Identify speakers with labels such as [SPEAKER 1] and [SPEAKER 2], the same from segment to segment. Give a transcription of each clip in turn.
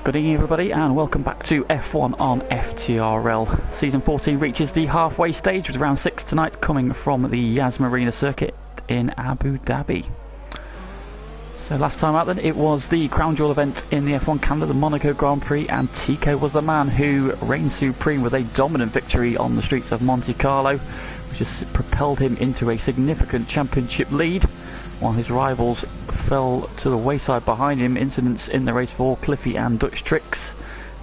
[SPEAKER 1] Good evening everybody and welcome back to F1 on FTRL. Season 14 reaches the halfway stage with round 6 tonight coming from the Yas Marina circuit in Abu Dhabi. So last time out then it was the crown jewel event in the F1 calendar, the Monaco Grand Prix, and Tico was the man who reigned supreme with a dominant victory on the streets of Monte Carlo, which has propelled him into a significant championship lead, while his rivals fell to the wayside behind him. Incidents in the race for Cliffy and Dutch Tricks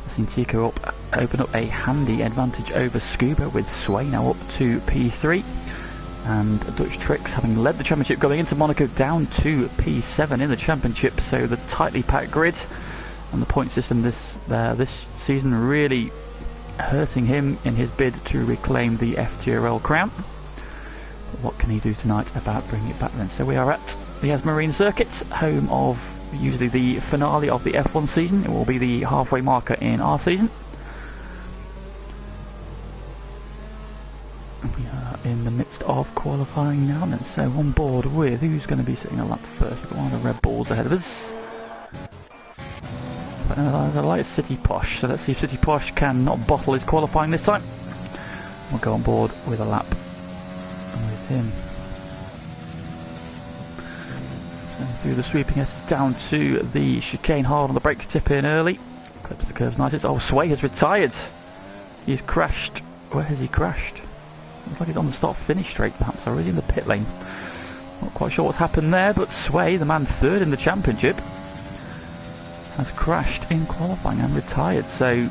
[SPEAKER 1] have seen Tico open up a handy advantage over Scuba, with Sway now up to P3 and Dutch Tricks, having led the championship going into Monaco, down to P7 in the championship. So the tightly packed grid and the point system this season really hurting him in his bid to reclaim the FTRL crown. What can he do tonight about bringing it back then? So we are at the Yas Marina circuit, home of usually the finale of the F1 season. It will be the halfway marker in our season. We are in the midst of qualifying now, and so on board with who's going to be sitting a lap first. We've got one of the Red Bulls ahead of us. But I like City Posh, so let's see if City Posh can not bottle his qualifying this time. We'll go on board with a lap with him. So through the sweeping S down to the chicane, hard on the brakes, tip in early, clips the curves nicely. Oh, Sway has retired. He's crashed. Where has he crashed? Looks like he's on the start-finish straight perhaps, or is he in the pit lane? Not quite sure what's happened there, but Sway, the man third in the championship, has crashed in qualifying and retired, so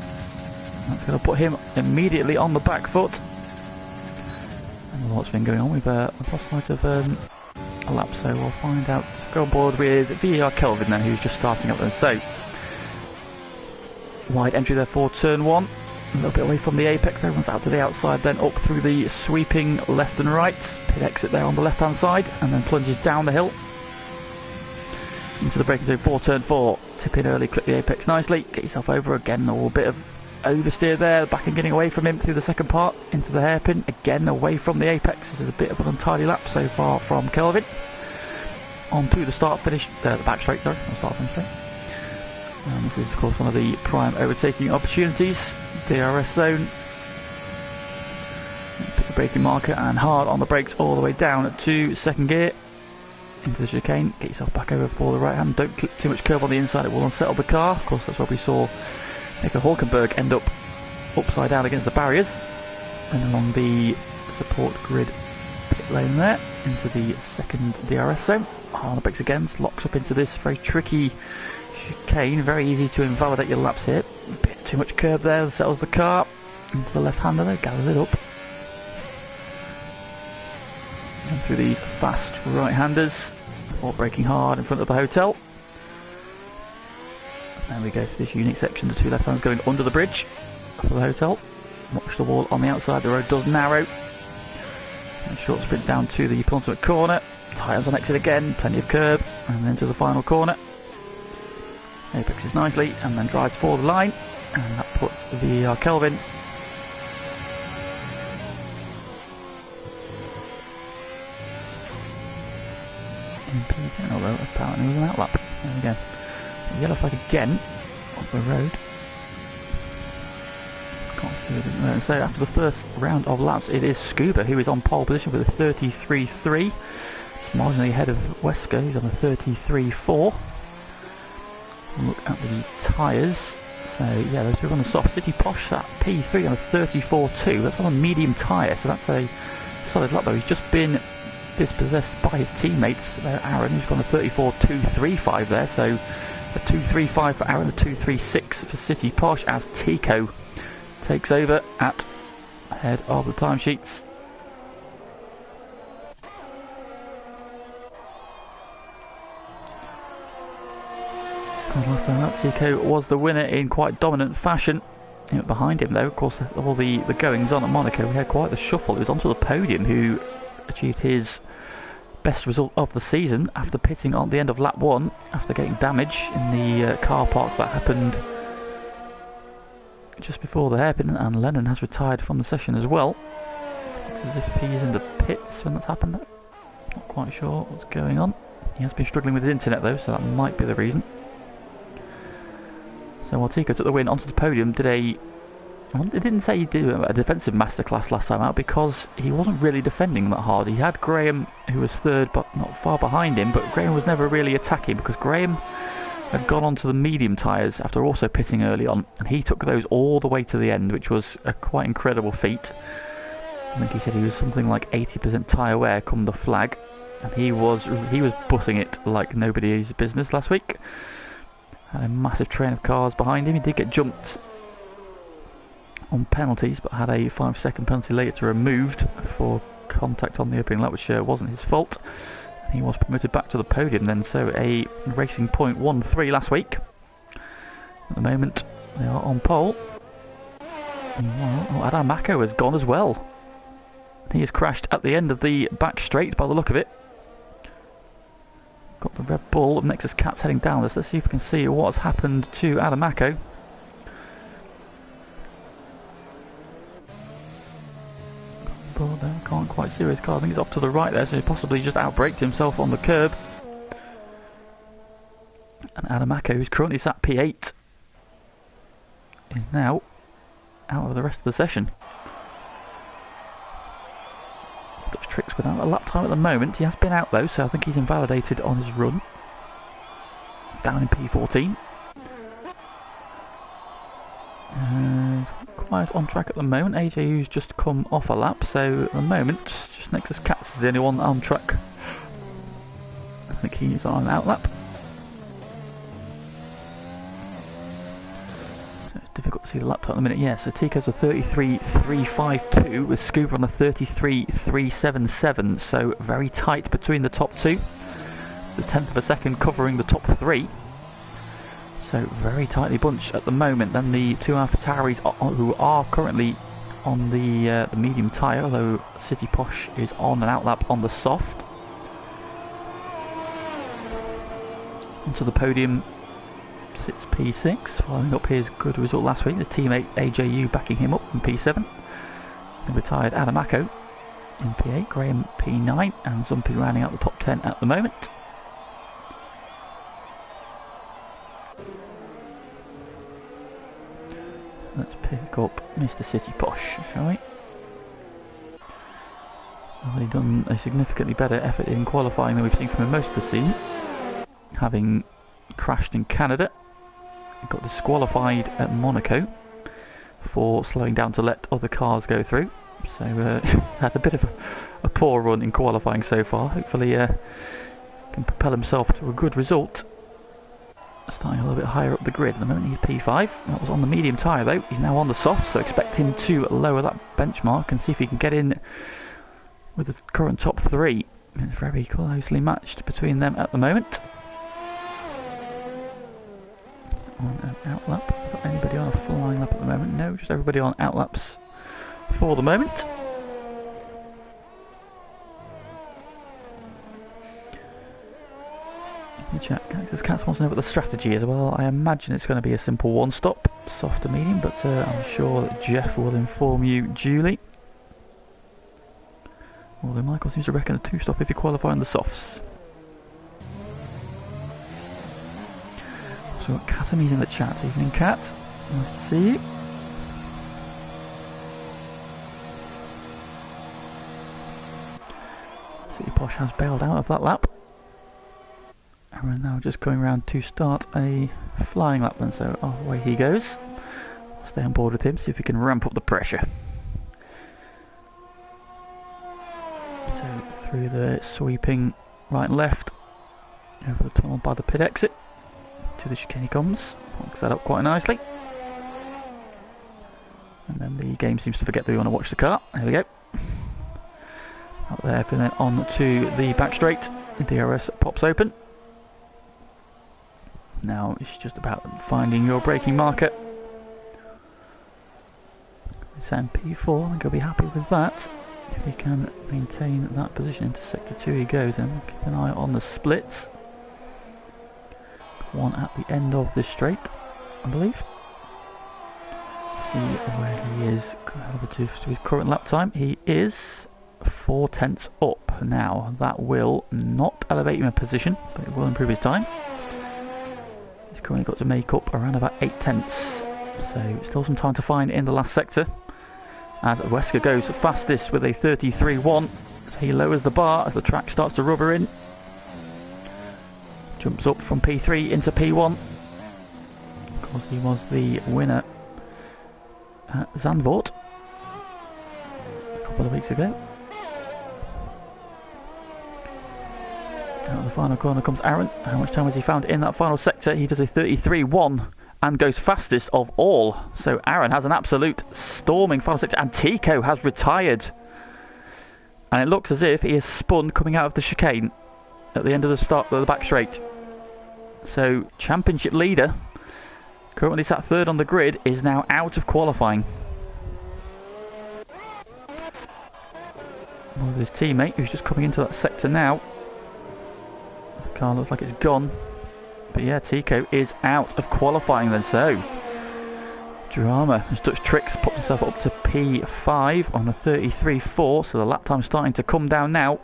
[SPEAKER 1] that's going to put him immediately on the back foot. What's been going on? We've lost sight of a lap, so we'll find out. Go on board with VAR Kelvin then, who's just starting up then. So wide entry there for turn 1, a little bit away from the apex. Everyone's out to the outside, then up through the sweeping left and right, pit exit there on the left hand side, and then plunges down the hill into the braking zone for turn 4. Tip in early, clip the apex nicely, get yourself over again. A little bit of oversteer there, back and getting away from him through the second part into the hairpin, again away from the apex. This is a bit of an untidy lap so far from Kelvin. On to the start finish, the back straight, sorry, not start finish straight. And this is of course one of the prime overtaking opportunities, DRS zone. Pick the braking marker and hard on the brakes all the way down to second gear into the chicane. Get yourself back over for the right hand, don't clip too much curve on the inside, it will unsettle the car. Of course that's what we saw Nico Hulkenberg end up upside down against the barriers, and along the support grid pit lane there into the second DRS zone. Hard on the brakes again, locks up into this very tricky chicane. Very easy to invalidate your laps here. A bit too much curve there, settles the car into the left hander there, gathers it up. And through these fast right handers before braking hard in front of the hotel. There we go, for this unique section, the two left hands going under the bridge for the hotel. Watch the wall on the outside, the road does narrow. And short sprint down to the penultimate corner. Tyres on exit again, plenty of curb, and then to the final corner. Apexes nicely, and then drives for the line, and that puts the Kelvin in P10, although apparently it was an outlap. There we go. Yellow flag again on the road. Can't see it. So after the first round of laps, it is Scuba who is on pole position with a 33.3, marginally ahead of Wesker, who's on a 33.4. Look at the tyres. So yeah, those two are on the soft. City Posh at P3 on a 34.2. That's on a medium tyre, so that's a solid lap though. He's just been dispossessed by his teammates. Aaron, who's got a 34.235 there, so a 2.35 for Aaron, a 2.36 for City Posh, as Tico takes over at head of the timesheets. Last time out, Tico was the winner in quite dominant fashion. Behind him though, of course, all the goings on at Monaco, we had quite the shuffle. It was onto the podium who achieved his best result of the season after pitting on the end of lap 1 after getting damage in the car park. That happened just before the hairpin, and Lennon has retired from the session as well. Looks as if he's in the pits when that's happened. Not quite sure what's going on. He has been struggling with his internet though, so that might be the reason. So while Tico took the win onto the podium, it didn't say he did a defensive masterclass last time out because he wasn't really defending that hard. He had Graham, who was third but not far behind him, but Graham was never really attacking because Graham had gone onto the medium tyres after also pitting early on, and he took those all the way to the end, which was a quite incredible feat. I think he said he was something like 80% tyre wear come the flag, and he was bussing it like nobody's business last week. Had a massive train of cars behind him. He did get jumped on penalties, but had a 5-second penalty later removed for contact on the opening lap, which wasn't his fault. He was promoted back to the podium then, so a racing point 1-3 last week. At the moment, they are on pole. Well, Adam Mako has gone as well. He has crashed at the end of the back straight by the look of it. Got the Red Bull of Nexus Cats heading down this. Let's see if we can see what's happened to Adam Mako. But there, can't quite see his car. I think he's off to the right there, so he possibly just outbraked himself on the curb. And Adam Mako, who's currently sat P8, is now out of the rest of the session. Does tricks without a lap time at the moment. He has been out though, so I think he's invalidated on his run. Down in P14. Quite on track at the moment. AJU's just come off a lap, so at the moment just Nexus Cats is the only one on track. I think he's on an out lap. So it's difficult to see the lap time at the minute. Yeah, so Tico's a 33.352 with Scooper on a 33.377, so very tight between the top two. The 10th of a second covering the top three. So very tightly bunched at the moment. Then the two AlphaTauris who are currently on the medium tyre, although City Posh is on an outlap on the soft. Onto the podium sits P6, following up his good result last week. His teammate AJU backing him up in P7. The retired Adam Mako in P8, Graham P9, and Zumpy rounding out the top 10 at the moment. Let's pick up Mr. City Posh, shall we? So he's done a significantly better effort in qualifying than we've seen from him most of the season. Having crashed in Canada, he got disqualified at Monaco for slowing down to let other cars go through. So had a bit of a poor run in qualifying so far. Hopefully can propel himself to a good result. Starting a little bit higher up the grid. At the moment he's P5. That was on the medium tyre though. He's now on the soft, so expect him to lower that benchmark and see if he can get in with the current top three. It's very closely matched between them at the moment. On an outlap. Got anybody on a flying lap at the moment? No, just everybody on outlaps for the moment. Cactus Cats wants to know what the strategy is. Well, I imagine it's going to be a simple one-stop, soft to medium, but I'm sure that Jeff will inform you duly. Although Michael seems to reckon a two-stop if you qualify on the softs. So we've got Katamis in the chat. Evening, Cat. Nice to see you. City Posh has bailed out of that lap. And we're now just going around to start a flying lap then, so away he goes. I'll stay on board with him, see if we can ramp up the pressure. So through the sweeping right and left, over the tunnel by the pit exit, to the chicane he comes, hooks that up quite nicely. And then the game seems to forget that we want to watch the car. There we go. Up there, and then on to the back straight, the DRS pops open. Now it's just about finding your braking marker. It's MP4, I think I'll be happy with that. If he can maintain that position into sector 2 he goes, then keep an eye on the splits. One at the end of this straight, I believe. See where he is relative to his current lap time. He is 4 tenths up. Now that will not elevate him a position, but it will improve his time. He's currently got to make up around about 8/10. So still some time to find in the last sector. As Wesker goes fastest with a 33.1. So he lowers the bar as the track starts to rubber in. Jumps up from P3 into P1. Of course, he was the winner at Zandvoort a couple of weeks ago. Out of the final corner comes Aaron. How much time has he found in that final sector? He does a 33.1 and goes fastest of all. So Aaron has an absolute storming final sector, and Tico has retired. And it looks as if he is spun coming out of the chicane at the end of the start of the back straight. So championship leader, currently sat third on the grid, is now out of qualifying. With his teammate, who's just coming into that sector now. The car looks like it's gone. But yeah, Tico is out of qualifying then. So drama has touched tricks, popped himself up to P5 on a 33.4. So the lap time's starting to come down now.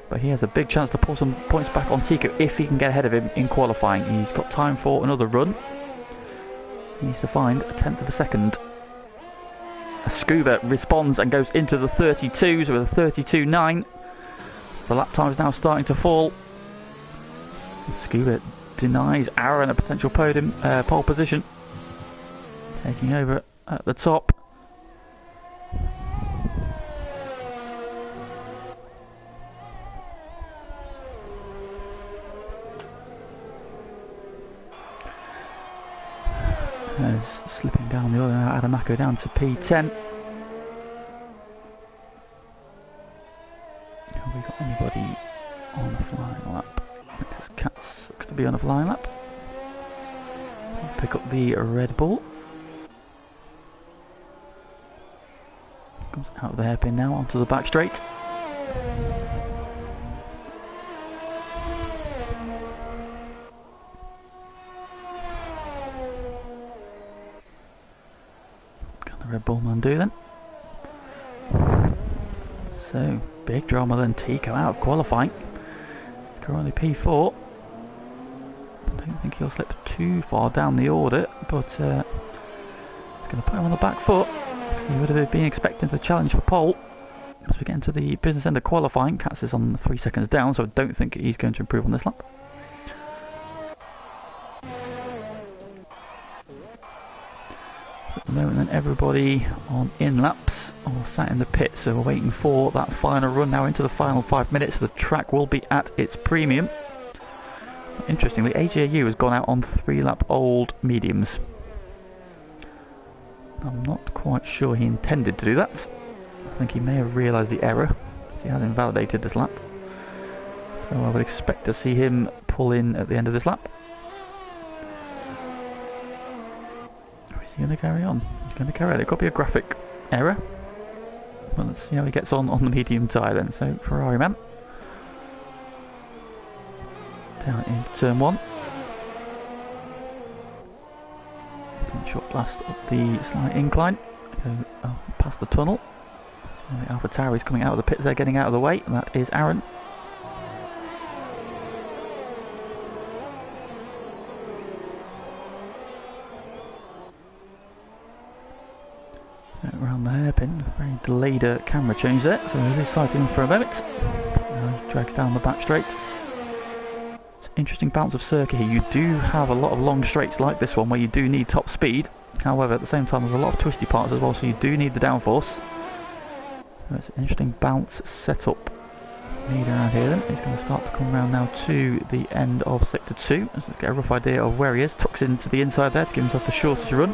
[SPEAKER 1] But he has a big chance to pull some points back on Tico if he can get ahead of him in qualifying. He's got time for another run. He needs to find a 1/10 of a second. Scuba responds and goes into the 32s with a 32.9. The lap time is now starting to fall. Scuba denies Aaron a potential podium pole position. Taking over at the top. As slipping down the other, Adamako down to P10. Have we got anybody on a flying lap? Cats looks to be on a flying lap. Pick up the Red Bull. Comes out of the hairpin now onto the back straight. Can the Red Bull man do then? So big drama then. Tico out of qualifying. Currently P4. I don't think he'll slip too far down the order, but it's going to put him on the back foot. He would have been expecting to challenge for pole. As we get into the business end of qualifying, Katz is on 3 seconds down, so I don't think he's going to improve on this lap. At the moment then, everybody on in laps all sat in the pit, so we're waiting for that final run now into the final 5 minutes. The track will be at its premium. Interestingly, AJU has gone out on 3-lap old mediums. I'm not quite sure he intended to do that. I think he may have realised the error, so he has invalidated this lap. So I would expect to see him pull in at the end of this lap. Or is he going to carry on? He's going to carry on. It could be a graphic error. Well, let's see how he gets on the medium tyre then. So, Ferrari man. Down into turn 1. Short blast up the slight incline. Go past the tunnel. So the AlphaTauri is coming out of the pits there, getting out of the way. And that is Aaron. Around the hairpin, very delayed camera change there, so we'll be sighting for a moment. Now he drags down the back straight. It's an interesting balance of circuit here. You do have a lot of long straights like this one where you do need top speed. However, at the same time, there's a lot of twisty parts as well, so you do need the downforce. So it's an interesting bounce setup. Need around here then. He's going to start to come around now to the end of sector 2. Let's get a rough idea of where he is. Tucks into the inside there to give himself the shortest run.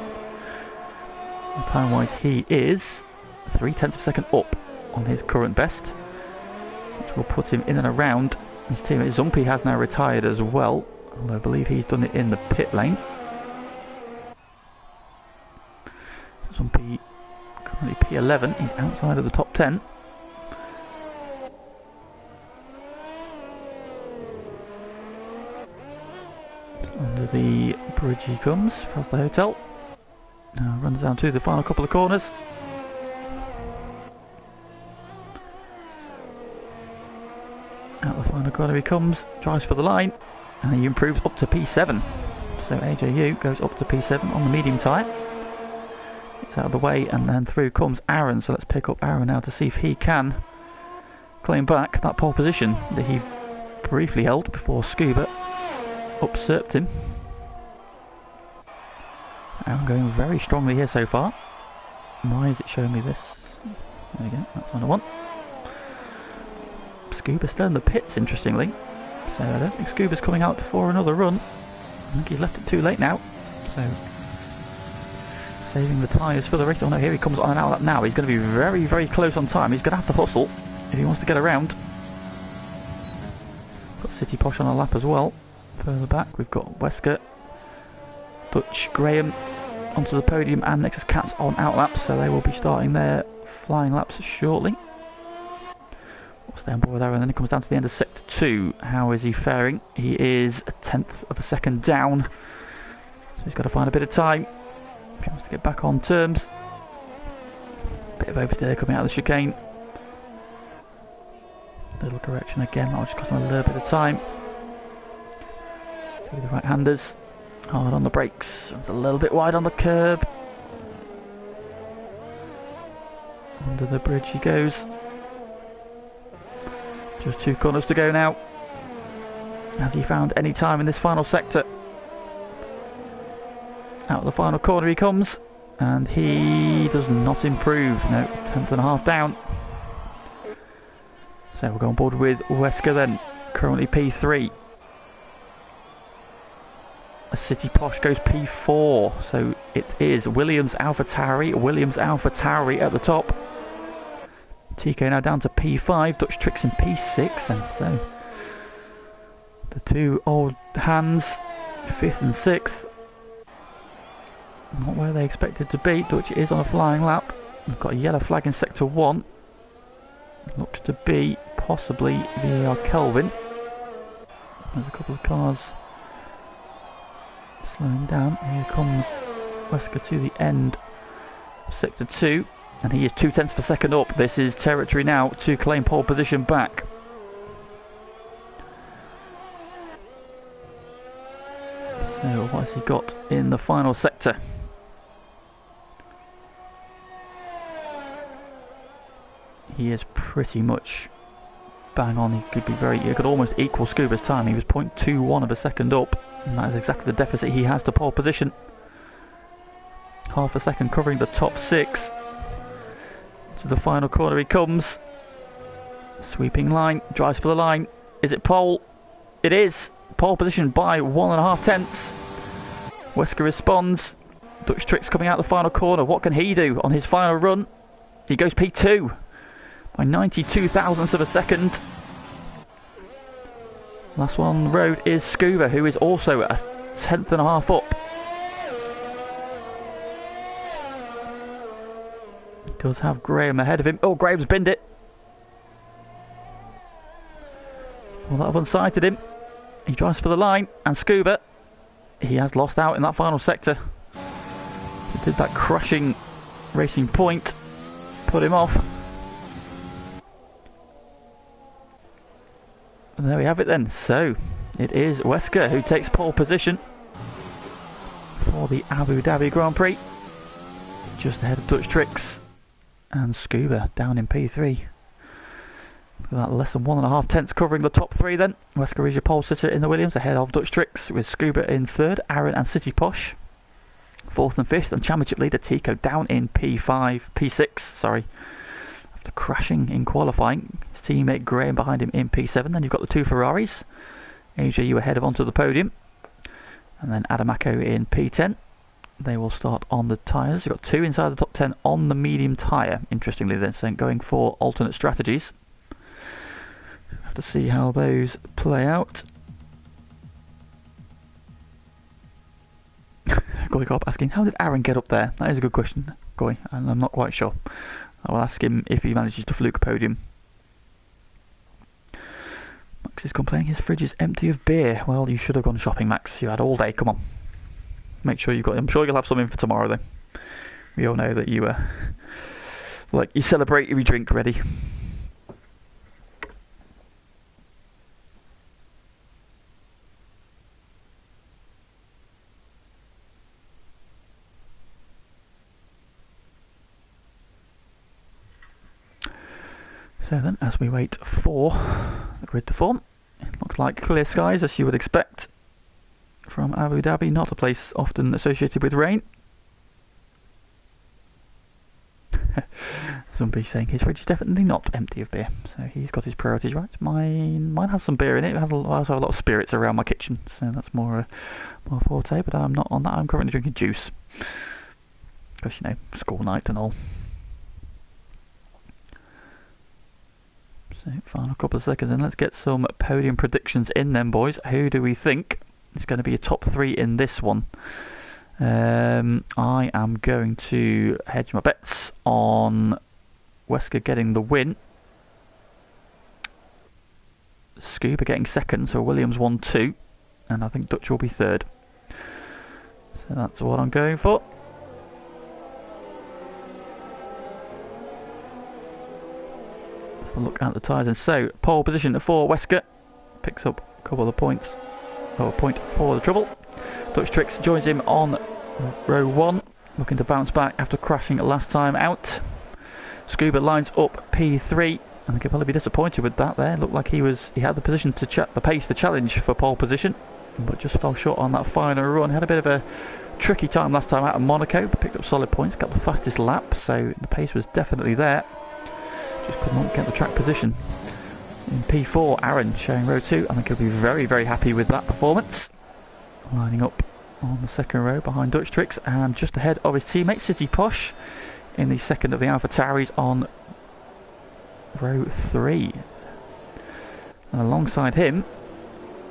[SPEAKER 1] Time wise he is 0.3 of a second up on his current best, which will put him in and around his teammate. Zumpi has now retired as well, although I believe he's done it in the pit lane. Zumpi currently P11, he's outside of the top 10. Under the bridge he comes, past the hotel. Now runs down to the final couple of corners. Out the final corner he comes, drives for the line, and he improves up to P7. So AJU goes up to P7 on the medium tyre. It's out of the way, and then through comes Aaron. So let's pick up Aaron now to see if he can claim back that pole position that he briefly held before Scuba usurped him. Aaron going very strongly here so far. Why is it showing me this? There we go, that's what I want. Scuba still in the pits, interestingly. So I don't think Scuba's coming out for another run. I think he's left it too late now. So saving the tyres for the race. Oh no, here he comes on and out now. He's going to be very, very close on time. He's going to have to hustle if he wants to get around. Got City Posh on a lap as well. Further back we've got Wesker, Dutch, Graham onto the podium, and Nexus Cats on out laps, so they will be starting their flying laps shortly. We'll stay on board with Aaron, and then it comes down to the end of Sector 2. How is he faring? He is a tenth of a second down, so he's got to find a bit of time if he wants to get back on terms. Bit of oversteer coming out of the chicane. Little correction again, that'll just cost him a little bit of time. Through the right-handers. Hard on the brakes. It's a little bit wide on the curb. Under the bridge he goes. Just 2 corners to go now. Has he found any time in this final sector? Out of the final corner he comes, and he does not improve. No, 10th and a half down. So we'll go on board with Wesker then, currently P3. City Posh goes P4, so it is Williams AlphaTauri at the top. TK now down to P5, Dutch Tricks in P6 then, so the 2 old hands, 5th and 6th, not where they expected to be. Dutch is on a flying lap. We've got a yellow flag in Sector 1, looks to be possibly VAR Kelvin. There's a couple of cars slowing down. Here comes Wesker to the end of Sector 2, and he is 2/10 of a second up. This is territory now to claim pole position back. So what has he got in the final sector? He is pretty much bang on. He could almost equal Scuba's time. He was 0.21 of a second up, and that is exactly the deficit he has to pole position. Half a second covering the top 6. To the final corner he comes. Sweeping line, drives for the line. Is it pole? It is. Pole position by 1.5 tenths. Wesker responds. Dutch Tricks coming out the final corner. What can he do on his final run? He goes P2 by 92 thousandths of a second. Last one on the road is Scuba, who is also a 10th and a half up. He does have Graham ahead of him. Oh, Graham's binned it. Well, that have unsighted him. He drives for the line, and Scuba, he has lost out in that final sector. He did that crushing Racing Point, put him off. And there we have it then. So it is Wesker who takes pole position for the Abu Dhabi Grand Prix, just ahead of Dutch Tricks, and Scuba down in P3. With that less than 1.5 tenths covering the top 3 then. Wesker is your pole sitter in the Williams, ahead of Dutch Tricks, with Scuba in 3rd, Aaron and City Posh 4th and 5th, and championship leader Tico down in P6, sorry, after crashing in qualifying. His teammate Graham behind him in P7. Then you've got the 2 Ferraris, AJU ahead of onto the podium, and then Adamaco in P10. They will start on the tyres. You've got 2 inside the top 10 on the medium tyre. Interestingly then, so going for alternate strategies. Have to see how those play out. Goy Corp asking, how did Aaron get up there? That is a good question, Goy, and I'm not quite sure. I will ask him if he manages to fluke podium. Max is complaining his fridge is empty of beer. Well, you should have gone shopping, Max. You had all day. Come on. Make sure you've got. I'm sure you'll have something for tomorrow, though. We all know that you you celebrate every drink ready. So then, as we wait for the grid to form, it looks like clear skies, as you would expect from Abu Dhabi, not a place often associated with rain. Somebody saying his fridge is definitely not empty of beer, so he's got his priorities right. Mine has some beer in it. I also have a lot of spirits around my kitchen, so that's more forte. But I'm not on that. I'm currently drinking juice because, you know, school night and all. So final couple of seconds, and let's get some podium predictions in then, boys. Who do we think is going to be a top three in this one? I am going to hedge my bets on Wesker getting the win, Scuba getting second, so Williams 1-2, and I think Dutch will be third. So that's what I'm going for. Let's have a look at the tyres, and so pole position for Wesker, picks up a couple of points, or a point for the trouble. Dutch Tricks joins him on row 1, looking to bounce back after crashing last time out. Scuba lines up P3, and I could probably be disappointed with that there. Looked like he had the position to the pace to challenge for pole position, but just fell short on that final run. Had a bit of a tricky time last time out of Monaco, but picked up solid points, got the fastest lap, so the pace was definitely there. Just could not get the track position. In P4, Aaron showing row 2, I think he'll be very, very happy with that performance. Lining up on the second row behind Dutch Tricks, and just ahead of his teammate City Posh in the second of the AlphaTauris on row 3. And alongside him,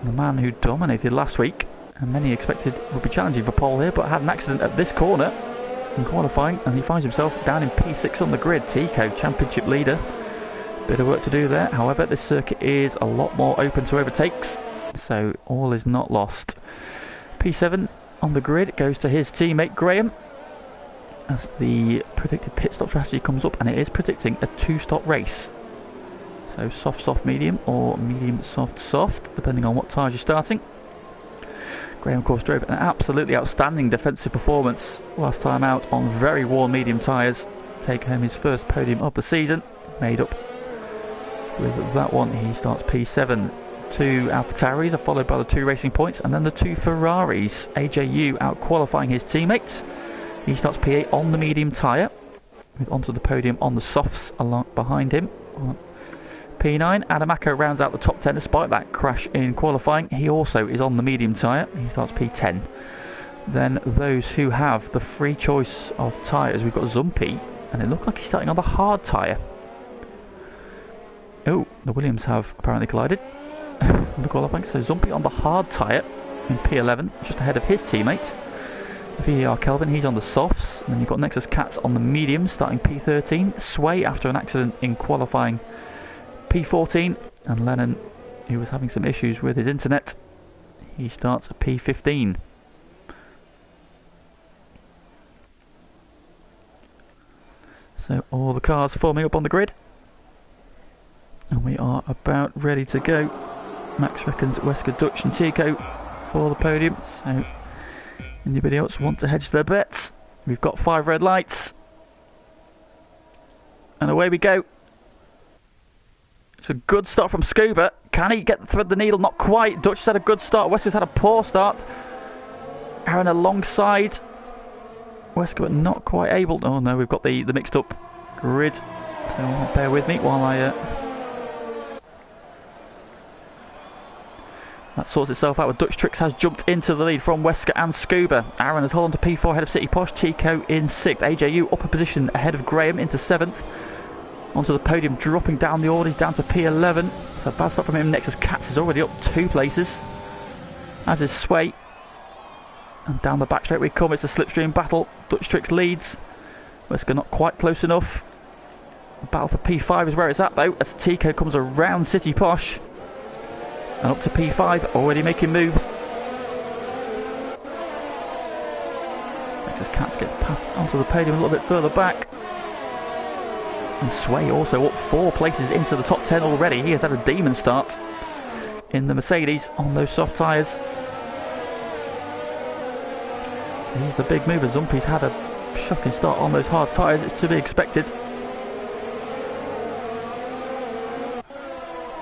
[SPEAKER 1] the man who dominated last week and many expected would be challenging for pole here, but had an accident at this corner in qualifying, and he finds himself down in P6 on the grid. Tico, championship leader, bit of work to do there. However, this circuit is a lot more open to overtakes, so all is not lost. P7 on the grid goes to his teammate Graham as the predicted pit stop strategy comes up, and it is predicting a 2-stop race. So soft, soft, medium, or medium, soft, soft, depending on what tyres you're starting. Graham, of course, drove an absolutely outstanding defensive performance last time out on very worn medium tyres to take home his first podium of the season. Made up with that one. He starts P7. 2 AlphaTauris are followed by the 2 Racing Points, and then the 2 Ferraris. AJU out qualifying his teammate. He starts P8 on the medium tyre, with onto the podium on the softs along behind him. P9, Adamako rounds out the top 10 despite that crash in qualifying. He also is on the medium tyre. He starts P10. Then those who have the free choice of tyres, we've got Zumpy, and it looks like he's starting on the hard tyre. Oh, the Williams have apparently collided. The qualifying, so Zumpy on the hard tyre in P11, just ahead of his teammate VER Kelvin. He's on the softs, and then you've got Nexus Cats on the medium starting P13. Sway after an accident in qualifying P14, and Lennon, who was having some issues with his internet, he starts at P15. So all the cars forming up on the grid, and we are about ready to go. Max reckons Wesker, Dutch and Tico for the podium, so anybody else want to hedge their bets? We've got 5 red lights, and away we go. It's a good start from Scuba. Can he get thread the needle? Not quite. Dutch has had a good start. Wesker's had a poor start. Aaron alongside Wesker, but not quite able. Oh no, we've got the mixed up grid, so bear with me while I that sorts itself out. With Dutch Tricks has jumped into the lead from Wesker and Scuba. Aaron has held on to P4 ahead of City Posh. Tico in 6th. AJU up a position ahead of Graham into 7th. Onto the podium, dropping down the orders down to P11. So bad start from him. Nexus Cats is already up 2 places, as is Sway. And down the back straight we come. It's a slipstream battle. Dutch Tricks leads. Wesker not quite close enough. The battle for P5 is where it's at though, as Tico comes around City Posh. And up to P5, already making moves. Nexus Cats gets passed onto the podium a little bit further back. And Sway also up 4 places into the top 10 already. He has had a demon start in the Mercedes on those soft tyres. He's the big mover. Zumpy's had a shocking start on those hard tyres. It's to be expected.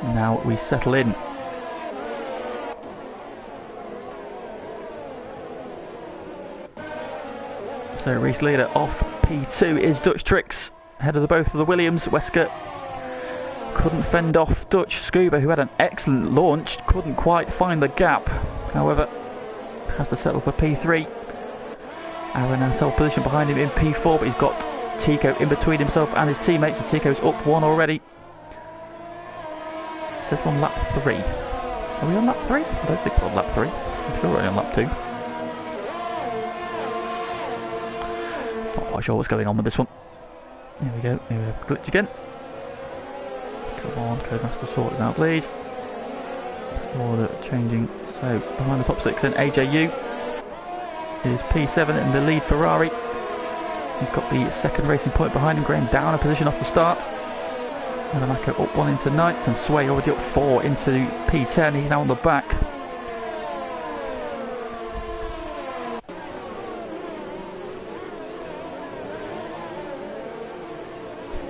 [SPEAKER 1] Now we settle in. So race leader off P2 is Dutch Tricks, ahead of both of the Williams. Wesker couldn't fend off Dutch Scuba, who had an excellent launch, couldn't quite find the gap. However, has to settle for P3. Aaron has held position behind him in P4, but he's got Tico in between himself and his teammates, so Tico's up one already. It says we're on lap 3. Are we on lap 3? I don't think we're on lap 3. I'm sure we're only on lap 2. Not quite sure what's going on with this one. Here we go, here we have the glitch again. Come on, Codemaster, sort it out please. Order changing. So behind the top 6 then AJU is P7 in the lead Ferrari. He's got the second racing point behind him. Gran down a position off the start. Adamako up 1 into 9th, and Sway already up 4 into P10. He's now on the back.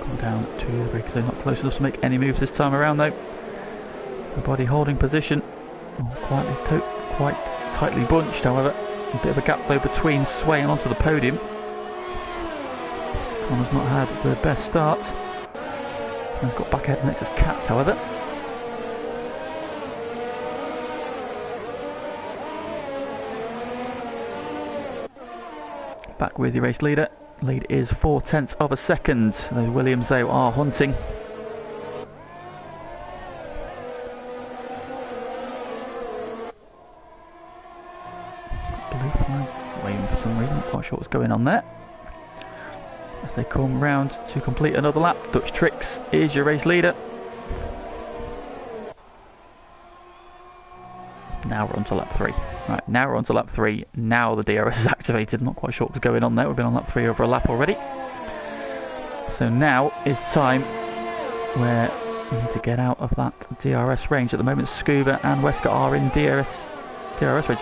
[SPEAKER 1] Come down to the break zone, not close enough to make any moves this time around though. Everybody holding position. Quite tightly bunched, however. A bit of a gap though between Sway and onto the podium. Connor's not had the best start. He's got back ahead next as Cats, however. Back with the race leader. Lead is 4/10 of a second. Those Williams though are hunting. Blue flag waving for some reason, not quite sure what's going on there. As they come round to complete another lap, Dutch Tricks is your race leader. Now we're on to lap 3. Right, now we're on to lap 3. Now the DRS is activated. Not quite sure what's going on there. We've been on lap 3 over a lap already. So now is the time where we need to get out of that DRS range. At the moment, Scuba and Wesker are in DRS range.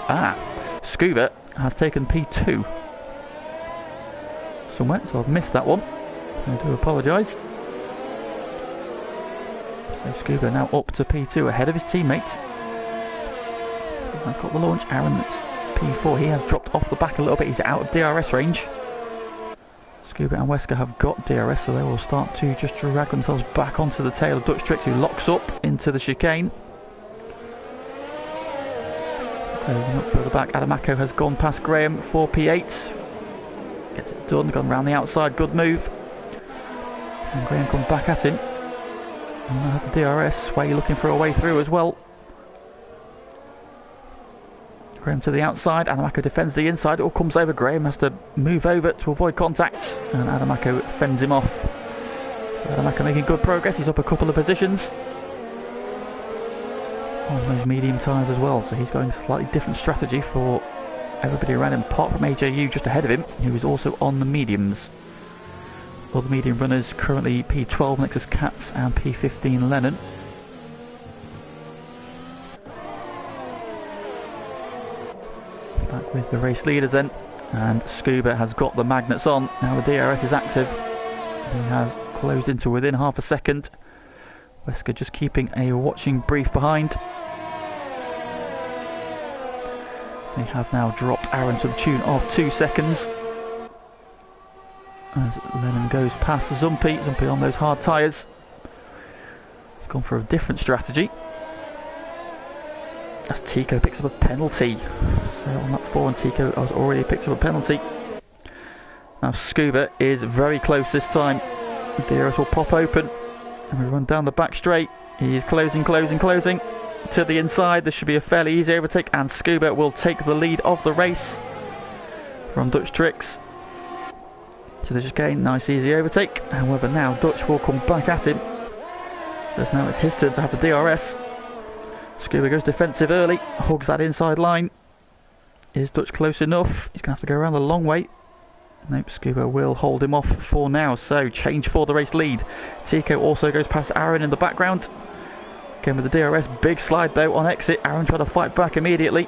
[SPEAKER 1] Scuba has taken P2 somewhere, so I've missed that one. I do apologise. So Scuba now up to P2 ahead of his teammate. That's got the launch. Aaron that's P4. He has dropped off the back a little bit. He's out of DRS range. Scuba and Wesker have got DRS, so they will start to just drag themselves back onto the tail of Dutch Tricks, who locks up into the chicane. Closing up further back, Adamako has gone past Graham for P8. Gets it done, gone round the outside, good move. And Graham comes back at him. And now the DRS, Sway looking for a way through as well. Graham to the outside, Adamako defends the inside, it all comes over, Graham has to move over to avoid contact, and Adamako fends him off. So Adamako making good progress, he's up a couple of positions. On those medium tyres as well, so he's going a slightly different strategy for everybody around him, apart from AJU just ahead of him, who is also on the mediums. All the medium runners currently P12 Nexus Cats and P15 Lennon. Back with the race leaders then, and Scuba has got the magnets on. Now the DRS is active. He has closed into within half a second. Wesker just keeping a watching brief behind. They have now dropped Aaron to the tune of 2 seconds. As Lennon goes past Zumpy on those hard tyres. He's gone for a different strategy. As Tico picks up a penalty. So on lap 4 and Tico has already picked up a penalty. Now Scuba is very close this time. The DRS will pop open. And we run down the back straight. He is closing to the inside. This should be a fairly easy overtake, and Scuba will take the lead of the race from Dutch Tricks to the chicane. Nice easy overtake. However, now Dutch will come back at him. So now it's his turn to have the DRS. Scuba goes defensive early, hugs that inside line. Is Dutch close enough? He's going to have to go around the long way. Nope, Scuba will hold him off for now, so change for the race lead. Tico also goes past Aaron in the background. Again with the DRS, big slide though on exit. Aaron tried to fight back immediately.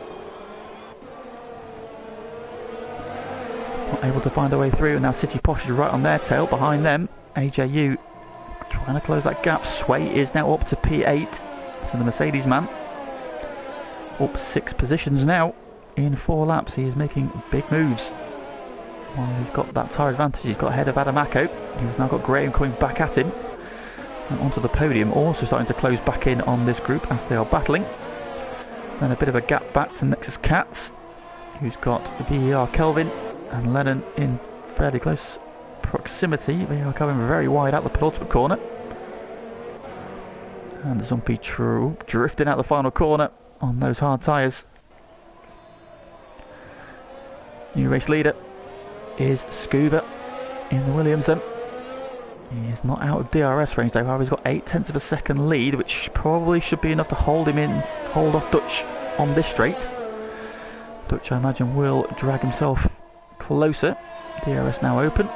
[SPEAKER 1] Not able to find a way through, and now City Posh is right on their tail behind them. AJU trying to close that gap. Sway is now up to P8. So the Mercedes man up 6 positions now in 4 laps. He is making big moves. While he's got that tyre advantage, he's got ahead of Adamako. He's now got Graham coming back at him. And onto the podium, also starting to close back in on this group as they are battling. Then a bit of a gap back to Nexus Cats, who's got VER Kelvin and Lennon in fairly close proximity. VER Kelvin very wide out the penultimate corner. And Zumpy True drifting out the final corner on those hard tyres. New race leader is Scuba in the Williams then. He is not out of DRS range though, however he's got 0.8 of a second lead, which probably should be enough to hold off Dutch on this straight. Dutch, I imagine, will drag himself closer. DRS now open.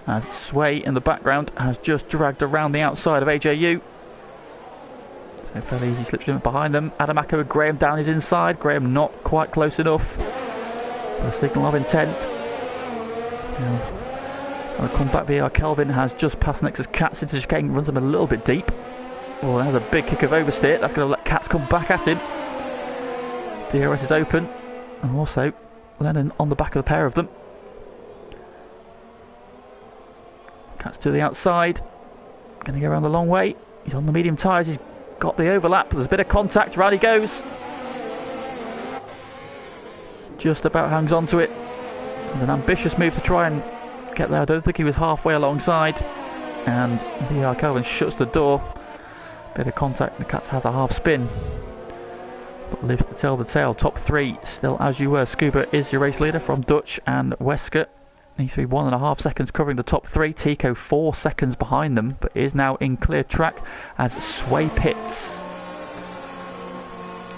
[SPEAKER 1] As Sway in the background has just dragged around the outside of AJU. So fairly easy slipstream behind them. Adamako with Graham down his inside. Graham not quite close enough. A signal of intent. Now, come back VER Kelvin has just passed Nexus Cats into chicane, runs him a little bit deep. Oh, there's a big kick of oversteer. That's going to let Cats come back at him. DRS is open. And also Lennon on the back of the pair of them. Cats to the outside. Going to go around the long way. He's on the medium tyres. He's got the overlap. There's a bit of contact. Round he goes. Just about hangs on to it. It's an ambitious move to try and get there. I don't think he was halfway alongside. And VER Kelvin shuts the door. Bit of contact. The Cats has a half spin. But lives to tell the tale. Top 3 still as you were. Scuba is your race leader from Dutch and Wesker. Needs to be 1.5 seconds covering the top 3. Tico 4 seconds behind them, but is now in clear track as Sway pits.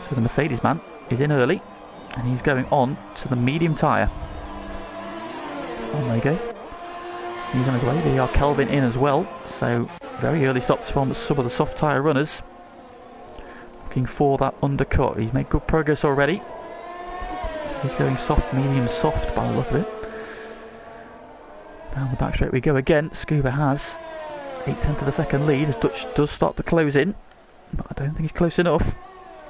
[SPEAKER 1] So the Mercedes man is in early, and he's going on to the medium tyre. So on they go. He's on his way. VER Kelvin in as well. So very early stops from some of the soft tyre runners. Looking for that undercut. He's made good progress already. So he's going soft, medium, soft by the look of it. Down the back straight we go again. Scuba has 0.8 of a second lead as Dutch does start to close in, but I don't think he's close enough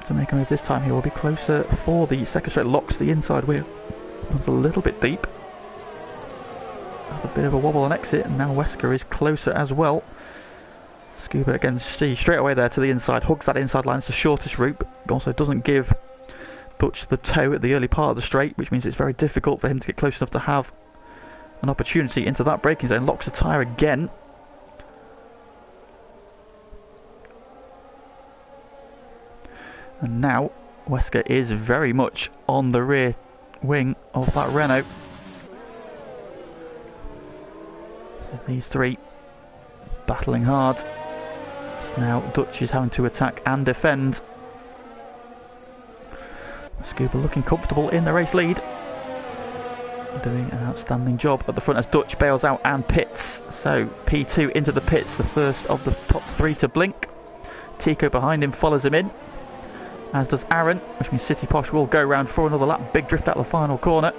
[SPEAKER 1] to make a move this time. He will be closer for the second straight. Locks the inside wheel. It's a little bit deep. Has a bit of a wobble on exit, and now Wesker is closer as well. Scuba again straight away there to the inside, hugs that inside line. It's the shortest route, but also doesn't give Dutch the toe at the early part of the straight, which means it's very difficult for him to get close enough to have an opportunity into that braking zone. Locks the tyre again. And now Wesker is very much on the rear wing of that Renault. So these 3 battling hard. So now Dutch is having to attack and defend. Scuba looking comfortable in the race lead. Doing an outstanding job at the front as Dutch bails out and pits. So P2 into the pits, the first of the top 3 to blink. Tico behind him follows him in, as does Aaron, which means City Posh will go round for another lap. Big drift out the final corner.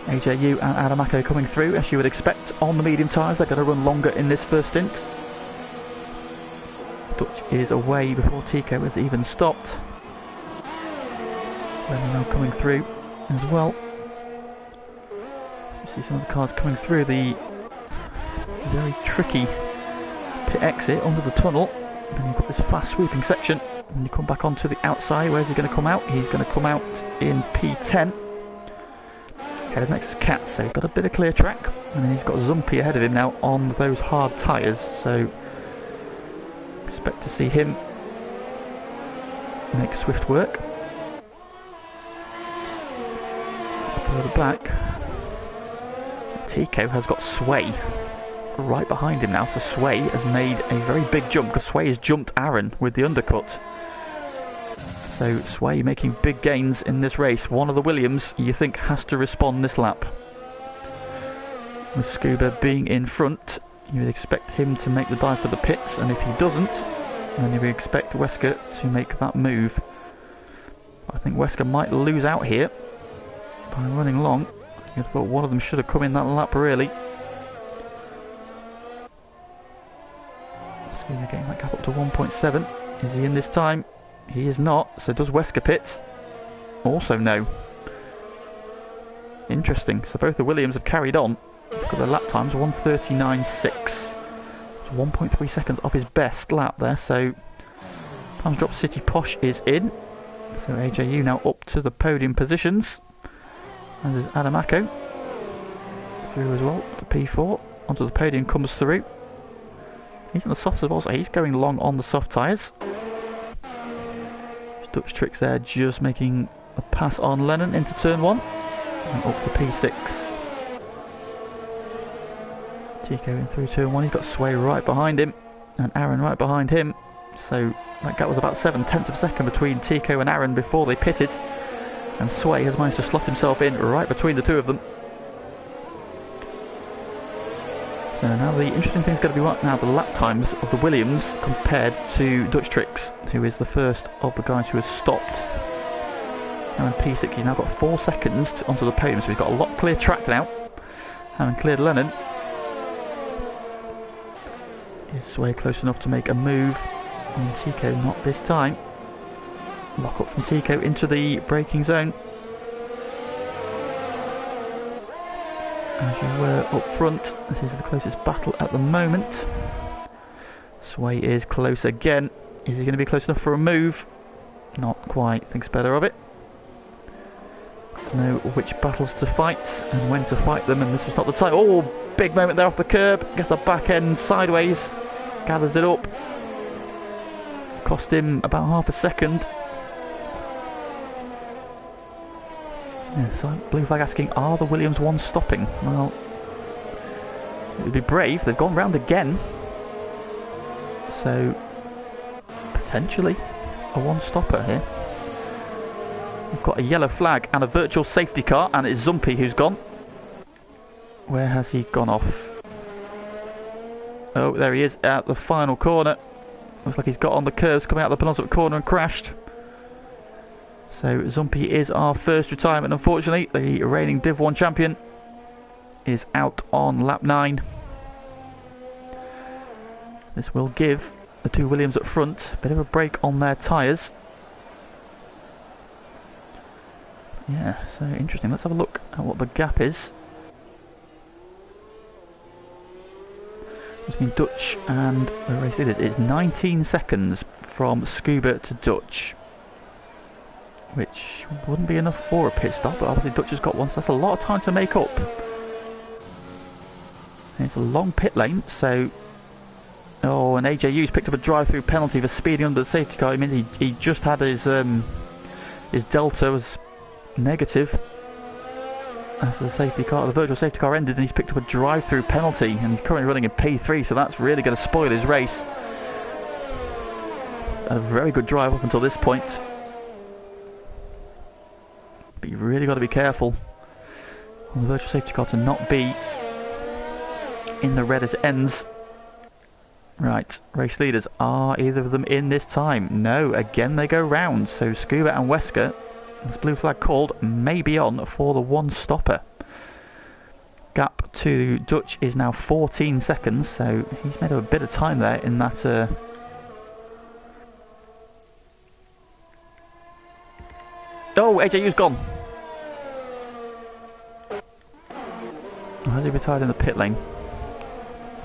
[SPEAKER 1] AJU and Adamako coming through as you would expect on the medium tyres. They're going to run longer in this first stint. Dutch is away before Tico has even stopped. Lennon now coming through as well. See some of the cars coming through the very tricky pit exit under the tunnel. Then you've got this fast sweeping section, and you come back onto the outside. Where's he going to come out? He's going to come out in P10. Ahead of next Cat, so he's got a bit of clear track, and then he's got Zumpy ahead of him now on those hard tyres. So expect to see him make swift work. Further back, Tico has got Sway right behind him now, so Sway has made a very big jump because Sway has jumped Aaron with the undercut. So Sway making big gains in this race. One of the Williams you think has to respond this lap. With Scuba being in front, you would expect him to make the dive for the pits, and if he doesn't, then you would expect Wesker to make that move. I think Wesker might lose out here by running long. I thought one of them should have come in that lap really. 1.7. Is he in this time? He is not. So does Wesker pit? Also no. Interesting. So both the Williams have carried on. Look at their lap times, 1:39.6. 1.3 seconds off his best lap there. So times drop. City Posh is in. So AJU now up to the podium positions. As is Adamako. Through as well to P4. Onto the podium comes through. He's on the softs as well, so he's going long on the soft tyres. Dutch Tricks there, just making a pass on Lennon into turn 1. And up to P6. Tico in through turn 1. He's got Sway right behind him. And Aaron right behind him. So that gap was about 7/10 of a second between Tico and Aaron before they pitted. And Sway has managed to slot himself in right between the two of them. So now the interesting thing is going to be right now the lap times of the Williams compared to Dutch Tricks, who is the first of the guys who has stopped. Now in P6 he's now got 4 seconds onto the podium, so he's got a lot clear track now. Having cleared Lennon. Is Sway close enough to make a move? And Tico not this time. Lock up from Tico into the braking zone. As you were up front, this is the closest battle at the moment. Sway is close again. Is he going to be close enough for a move? Not quite, thinks better of it. To know which battles to fight and when to fight them, and this was not the time. Oh, big moment there off the curb. Gets the back end sideways. Gathers it up. It's cost him about half a second. Yeah, so blue flag asking, are the Williams one stopping? Well, it would be brave. They've gone round again. So, potentially a one-stopper here. We've got a yellow flag and a virtual safety car, and it's Zumpy who's gone. Where has he gone off? Oh, there he is at the final corner. Looks like he's got on the curves coming out the penultimate corner and crashed. So Zumpy is our first retirement, unfortunately. The reigning Div 1 champion is out on lap 9. This will give the two Williams up front a bit of a break on their tyres. Yeah, so interesting. Let's have a look at what the gap is. Between Dutch and the race leaders, it's 19 seconds from Scuba to Dutch, which wouldn't be enough for a pit stop, but obviously Dutch has got one, so that's a lot of time to make up. And it's a long pit lane, so... Oh, and AJU's picked up a drive-through penalty for speeding under the safety car. I mean, he just had his delta was negative as the safety car, the virtual safety car ended, and he's picked up a drive-through penalty, and he's currently running in P3, so that's really going to spoil his race. A very good drive up until this point. But you've really got to be careful on the virtual safety car to not be in the red as it ends. Right, race leaders, are either of them in this time? No, again they go round, so Scuba and Wesker, this blue flag called, may be on for the one stopper. Gap to Dutch is now 14 seconds, so he's made up a bit of time there in that... Oh, AJU's gone! Oh, has he retired in the pit lane?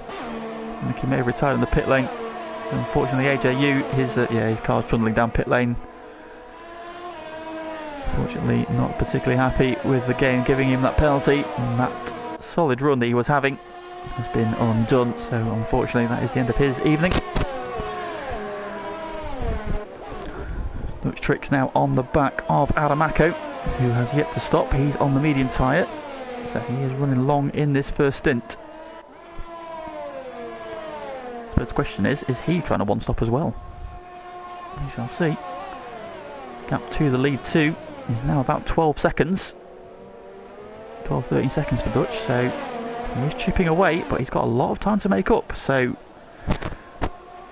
[SPEAKER 1] I think he may have retired in the pit lane. So unfortunately AJU, his car's trundling down pit lane. Fortunately not particularly happy with the game giving him that penalty, and that solid run that he was having has been undone, so unfortunately that is the end of his evening. Dutch Tricks now on the back of Adamako, who has yet to stop. He's on the medium tyre, so he is running long in this first stint. But the question is he trying to one-stop as well? We shall see. Gap to the lead 2 is now about 12 seconds. 12-13 seconds for Dutch, so he is chipping away, but he's got a lot of time to make up. So,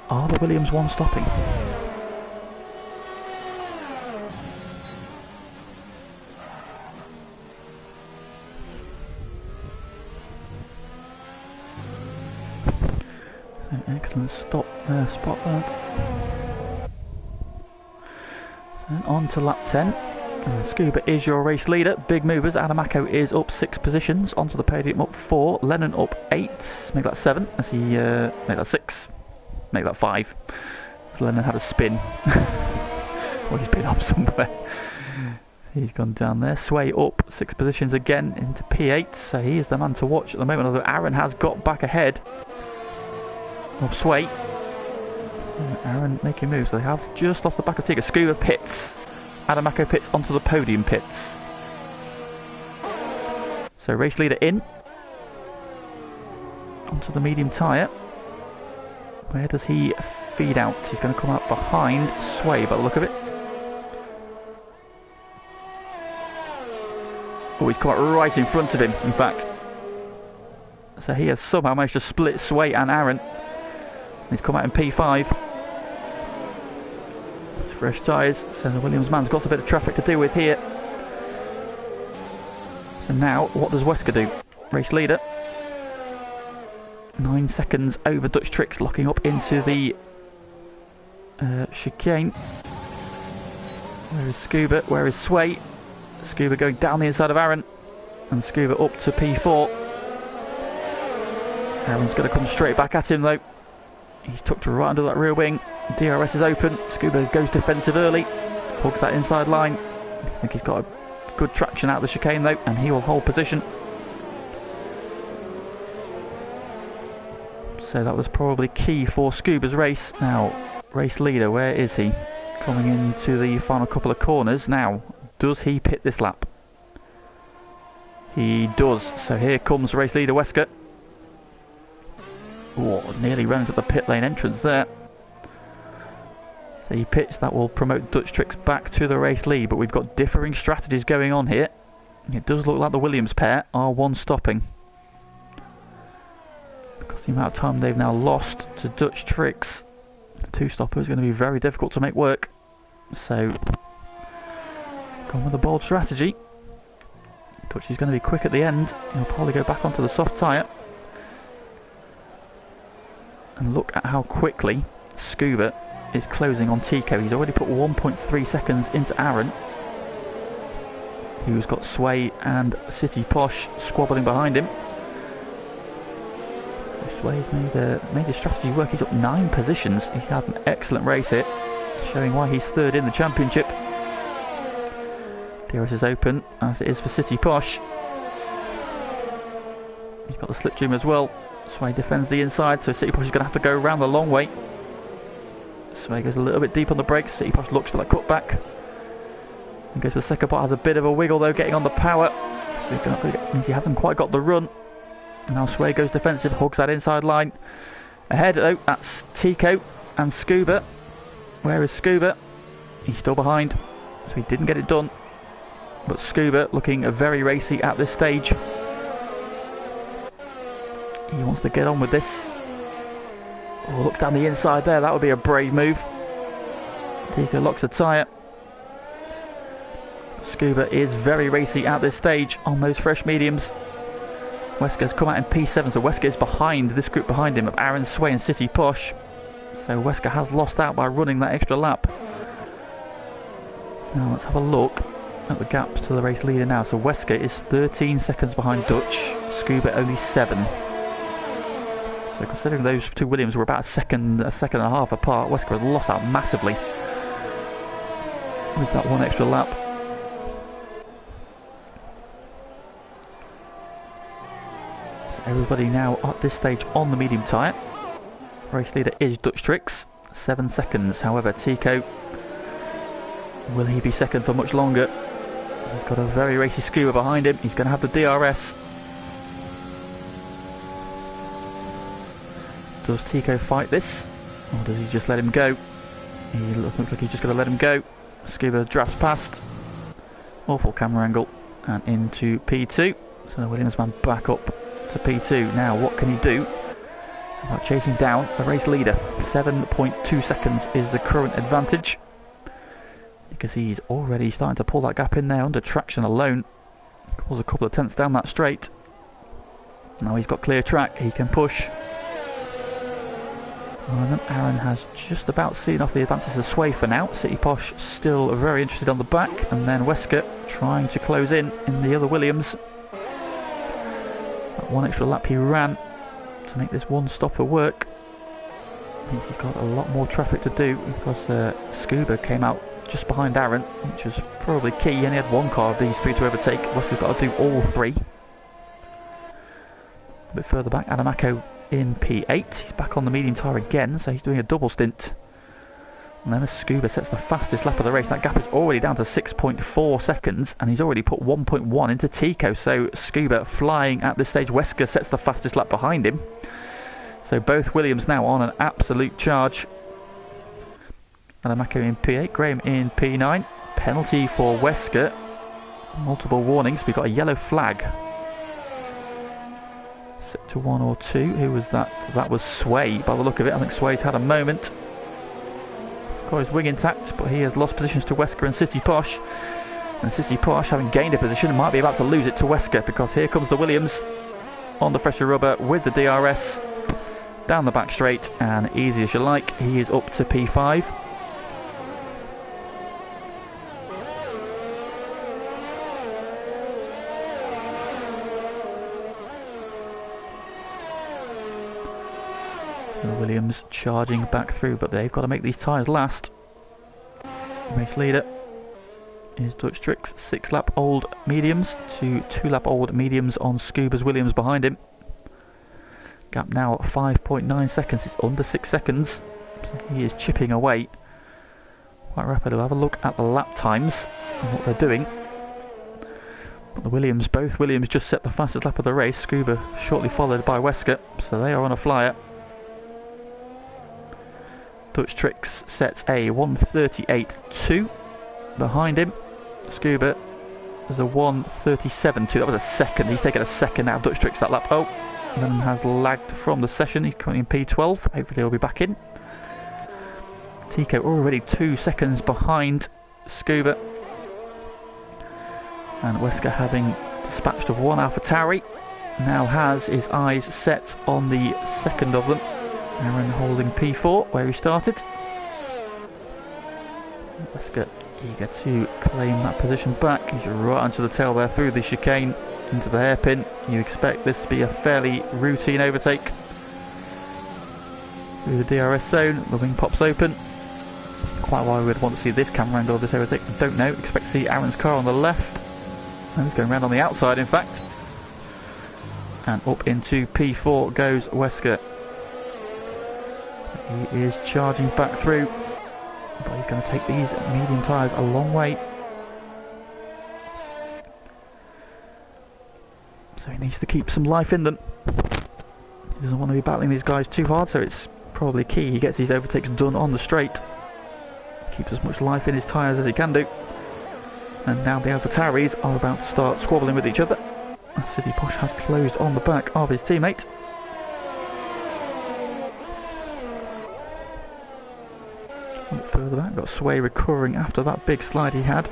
[SPEAKER 1] are the Williams one-stopping? Excellent stop Spot that. And on to lap 10. And Scuba is your race leader. Big movers. Adamako is up 6 positions. Onto the podium up 4. Lennon up 8. Make that 7. As he make that 6. Make that 5. Lennon had a spin. Well, he's been off somewhere. He's gone down there. Sway up 6 positions again into P8. So he is the man to watch at the moment. Although Aaron has got back ahead of Sway. So Aaron making moves. They have just off the back of Tigger. Scuba pits. Adamako pits onto the podium pits. So race leader in. Onto the medium tyre. Where does he feed out? He's going to come out behind Sway by the look of it. Oh, he's come out right in front of him, in fact. So he has somehow managed to split Sway and Aaron. He's come out in P5. Fresh tyres, so the Williams man's got a bit of traffic to deal with here. So now, what does Wesker do? Race leader. 9 seconds over Dutch Tricks, locking up into the chicane. Where is Scuba? Where is Sway? Scuba going down the inside of Aaron. And Scuba up to P4. Aaron's going to come straight back at him though. He's tucked right under that rear wing. DRS is open. Scuba goes defensive early. Hugs that inside line. I think he's got a good traction out of the chicane though, and he will hold position. So that was probably key for Scuba's race. Now, race leader, where is he? Coming into the final couple of corners. Now, does he pit this lap? He does. So here comes race leader Wesker. Oh, nearly ran into the pit lane entrance there. So he pits. That will promote Dutch Tricks back to the race lead, but we've got differing strategies going on here. It does look like the Williams pair are one stopping, because the amount of time they've now lost to Dutch Tricks. The 2 stopper is going to be very difficult to make work. So, gone with a bold strategy. Dutch is going to be quick at the end. He'll probably go back onto the soft tyre. And look at how quickly Scuba is closing on Tico. He's already put 1.3 seconds into Aaron, who's got Sway and City Posh squabbling behind him. So Sway's made his strategy work. He's up 9 positions. He had an excellent race here, showing why he's 3rd in the championship. DRS is open, as it is for City Posh. He's got the slipstream as well. Sway defends the inside, so City Posh is going to have to go around the long way. Sway goes a little bit deep on the brakes. City Posh looks for that cutback. And goes to the second part, has a bit of a wiggle though, getting on the power. So means he hasn't quite got the run. And now Sway goes defensive, hugs that inside line. Ahead though, that's Tico and Scuba. Where is Scuba? He's still behind, so he didn't get it done. But Scuba looking very racy at this stage. He wants to get on with this. Oh, looks down the inside there. That would be a brave move. Tico locks a tyre. Scuba is very racy at this stage on those fresh mediums. Wesker's come out in P7, so Wesker is behind this group behind him of Aaron, Sway and City Posh. So Wesker has lost out by running that extra lap. Now let's have a look at the gap to the race leader now. So Wesker is 13 seconds behind Dutch. Scuba only 7. So considering those 2 Williams were about a second and a half apart, Wesker has lost out massively with that 1 extra lap. So everybody now at this stage on the medium tyre. Race leader is Dutch Tricks, 7 seconds. However, Tico, will he be second for much longer? He's got a very racy Scuba behind him. He's going to have the DRS. Does Tico fight this, or does he just let him go? He looks like he's just going to let him go. Scuba drafts past. Awful camera angle. And into P2. So the Williams man back up to P2. Now what can he do about chasing down the race leader? 7.2 seconds is the current advantage, because he's already starting to pull that gap in there under traction alone. Pulls a couple of tenths down that straight. Now he's got clear track. He can push. And then Aaron has just about seen off the advances of Sway for now. City Posh still very interested on the back, and then Wesker trying to close in the other Williams. That one extra lap he ran to make this one stopper work means he's got a lot more traffic to do, because Scuba came out just behind Aaron, which was probably key. He only had one car of these three to overtake. Wesker's got to do all three. A bit further back, Adamako in P8. He's back on the medium tyre again, so he's doing a double stint. And then as Scuba sets the fastest lap of the race, that gap is already down to 6.4 seconds, and he's already put 1.1 into Tico. So Scuba flying at this stage. Wesker sets the fastest lap behind him. So both Williams now on an absolute charge. Adamako in P8, Graham in P9. Penalty for Wesker. Multiple warnings. We've got a yellow flag. Set to 1 or 2. Who was that? That was Sway by the look of it. I think Sway's had a moment. He's got his wing intact, but he has lost positions to Wesker and City Posh. And City Posh, having gained a position, might be about to lose it to Wesker, because here comes the Williams on the fresher rubber with the DRS down the back straight, and easy as you like. He is up to P5. Williams charging back through, but they've got to make these tyres last. Race leader is Dutch Tricks, 6-lap old mediums to 2-lap old mediums on Scuba's Williams behind him. Gap now at 5.9 seconds, it's under 6 seconds, so he is chipping away quite rapidly. We'll have a look at the lap times and what they're doing. But the Williams, both Williams just set the fastest lap of the race, Scuba shortly followed by Wesker, so they are on a flyer. Dutch Tricks sets a 1:38.2 behind him. Scuba is a 1:37.2. That was a second. He's taken a second out of Dutch Tricks that lap. Oh, and then has lagged from the session. He's coming in P12. Hopefully he'll be back in. Tico already 2 seconds behind Scuba. And Wesker, having dispatched of one AlphaTauri, now has his eyes set on the second of them. Aaron holding P4 where he started. Wesker eager to claim that position back. He's right onto the tail there through the chicane into the hairpin. You expect this to be a fairly routine overtake. Through the DRS zone, the wing pops open. Quite why we would want to see this camera angle of this overtake, I don't know. Expect to see Aaron's car on the left. And he's going around on the outside, in fact. And up into P4 goes Wesker. He is charging back through, but he's going to take these medium tyres a long way. So he needs to keep some life in them. He doesn't want to be battling these guys too hard, so it's probably key he gets these overtakes done on the straight. Keeps as much life in his tyres as he can do. And now the AlphaTauris are about to start squabbling with each other. City Posh has closed on the back of his teammate. A bit further back, got Sway recovering after that big slide he had.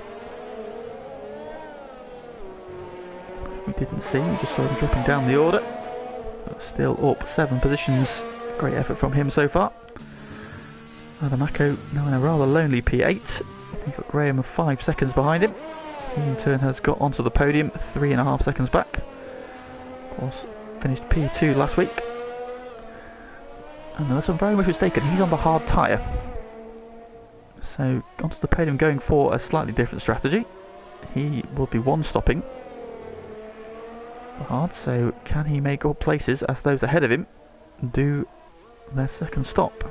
[SPEAKER 1] We didn't see, we just saw him dropping down the order. But still up 7 positions. Great effort from him so far. Adamako now in a rather lonely P8. He's got Graham 5 seconds behind him. He in turn has got onto the podium 3.5 seconds back. Of course, finished P2 last week. And unless I'm very much mistaken, he's on the hard tyre. So onto the podium, going for a slightly different strategy. He will be one-stopping the hard, so can he make up places as those ahead of him do their second stop?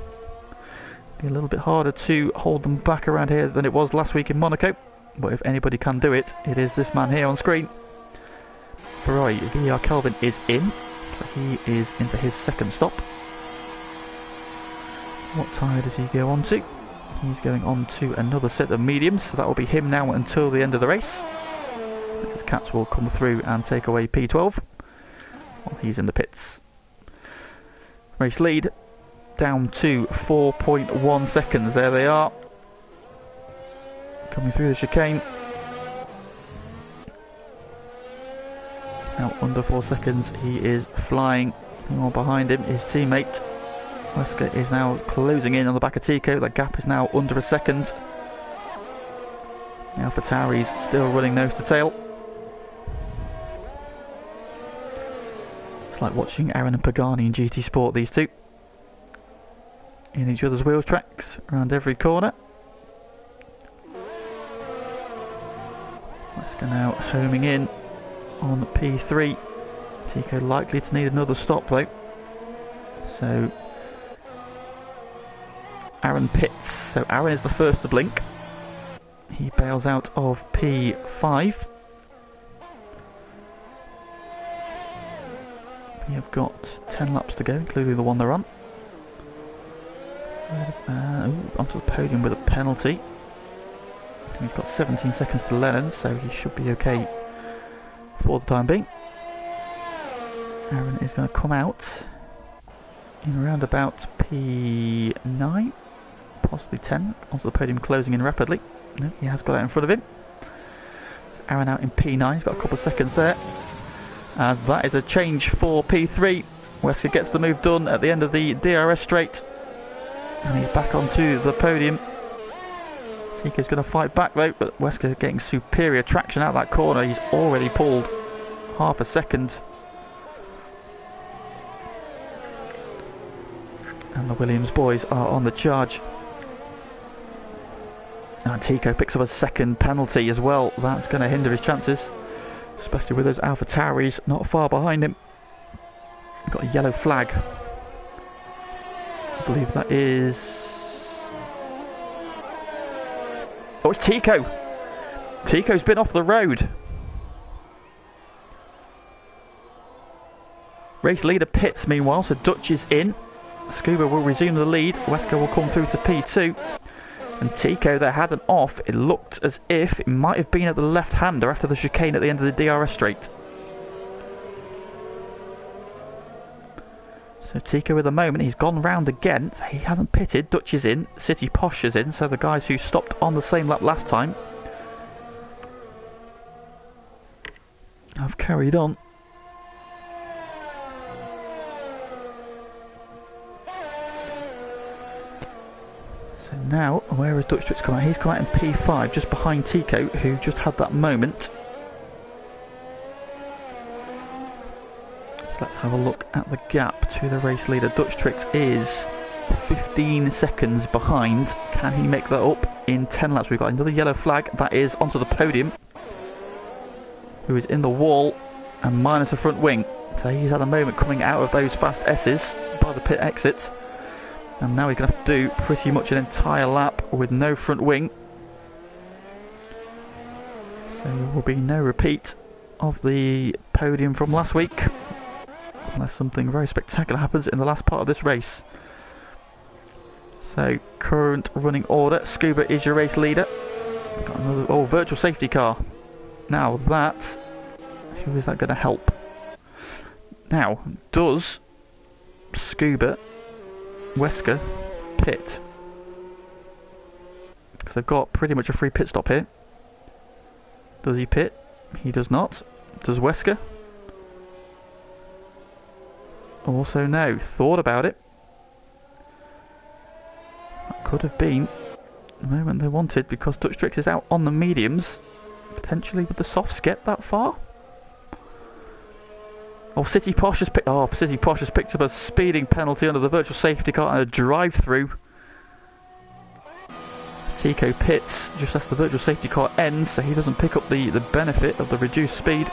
[SPEAKER 1] Be a little bit harder to hold them back around here than it was last week in Monaco, but if anybody can do it, it is this man here on screen. Ferrari VR Kelvin is in, so he is into his second stop. What tyre does he go on to? He's going on to another set of mediums, so that will be him now until the end of the race. His Cats will come through and take away P12 while he's in the pits. Race lead down to 4.1 seconds. There they are, coming through the chicane. Now under 4 seconds, he is flying. On behind him, his teammate Wesker is now closing in on the back of Tico. That gap is now under a second. Now AlphaTauri's still running nose to tail. It's like watching Aaron and Pagani in GT Sport, these two. In each other's wheel tracks, around every corner. Wesker now homing in on P3. Tico likely to need another stop though. So Aaron pits. So Aaron is the first to blink. He bails out of P5. We have got 10 laps to go, including the one they're on. Onto the podium with a penalty. He's got 17 seconds to Lennon, so he should be okay for the time being. Aaron is going to come out in around about P9, possibly 10, onto the podium, closing in rapidly. No, he has got out in front of him. So Aaron out in P9, he's got a couple of seconds there. As that is a change for P3. Wesker gets the move done at the end of the DRS straight. And he's back onto the podium. Tico's going to fight back though, but Wesker getting superior traction out that corner. He's already pulled half a second. And the Williams boys are on the charge. And Tico picks up a second penalty as well. That's going to hinder his chances, especially with those AlphaTauris not far behind him. Got a yellow flag. I believe that is... Oh, it's Tico. Tico's been off the road. Race leader pits meanwhile, so Dutch is in. Scuba will resume the lead. Wesker will come through to P2. And Tico there had an off. It looked as if it might have been at the left-hander after the chicane at the end of the DRS straight. So Tico with a moment, he's gone round again. So he hasn't pitted. Dutch is in. City Posh is in. So the guys who stopped on the same lap last time have carried on. So now, where has Dutch come out? He's come out in P5, just behind Tico, who just had that moment. So let's have a look at the gap to the race leader. Dutch Tricks is 15 seconds behind. Can he make that up in 10 laps? We've got another yellow flag. That is onto the podium. Who is in the wall and minus a front wing. So he's had a moment coming out of those fast S's by the pit exit. And now he's going to have to do pretty much an entire lap with no front wing. So there will be no repeat of the podium from last week, unless something very spectacular happens in the last part of this race. So current running order, Scuba is your race leader. Got another virtual safety car. Now that, who is that going to help? Now, does Scuba Wesker pit? Because they've got pretty much a free pit stop here. Does he pit? He does not. Does Wesker? Also no. Thought about it. That could have been the moment they wanted, because Dutch Tricks is out on the mediums. Potentially would the softs get that far? Oh, City Posh has picked up a speeding penalty under the virtual safety car and a drive-through. Tico pits just as the virtual safety car ends, so he doesn't pick up the benefit of the reduced speed.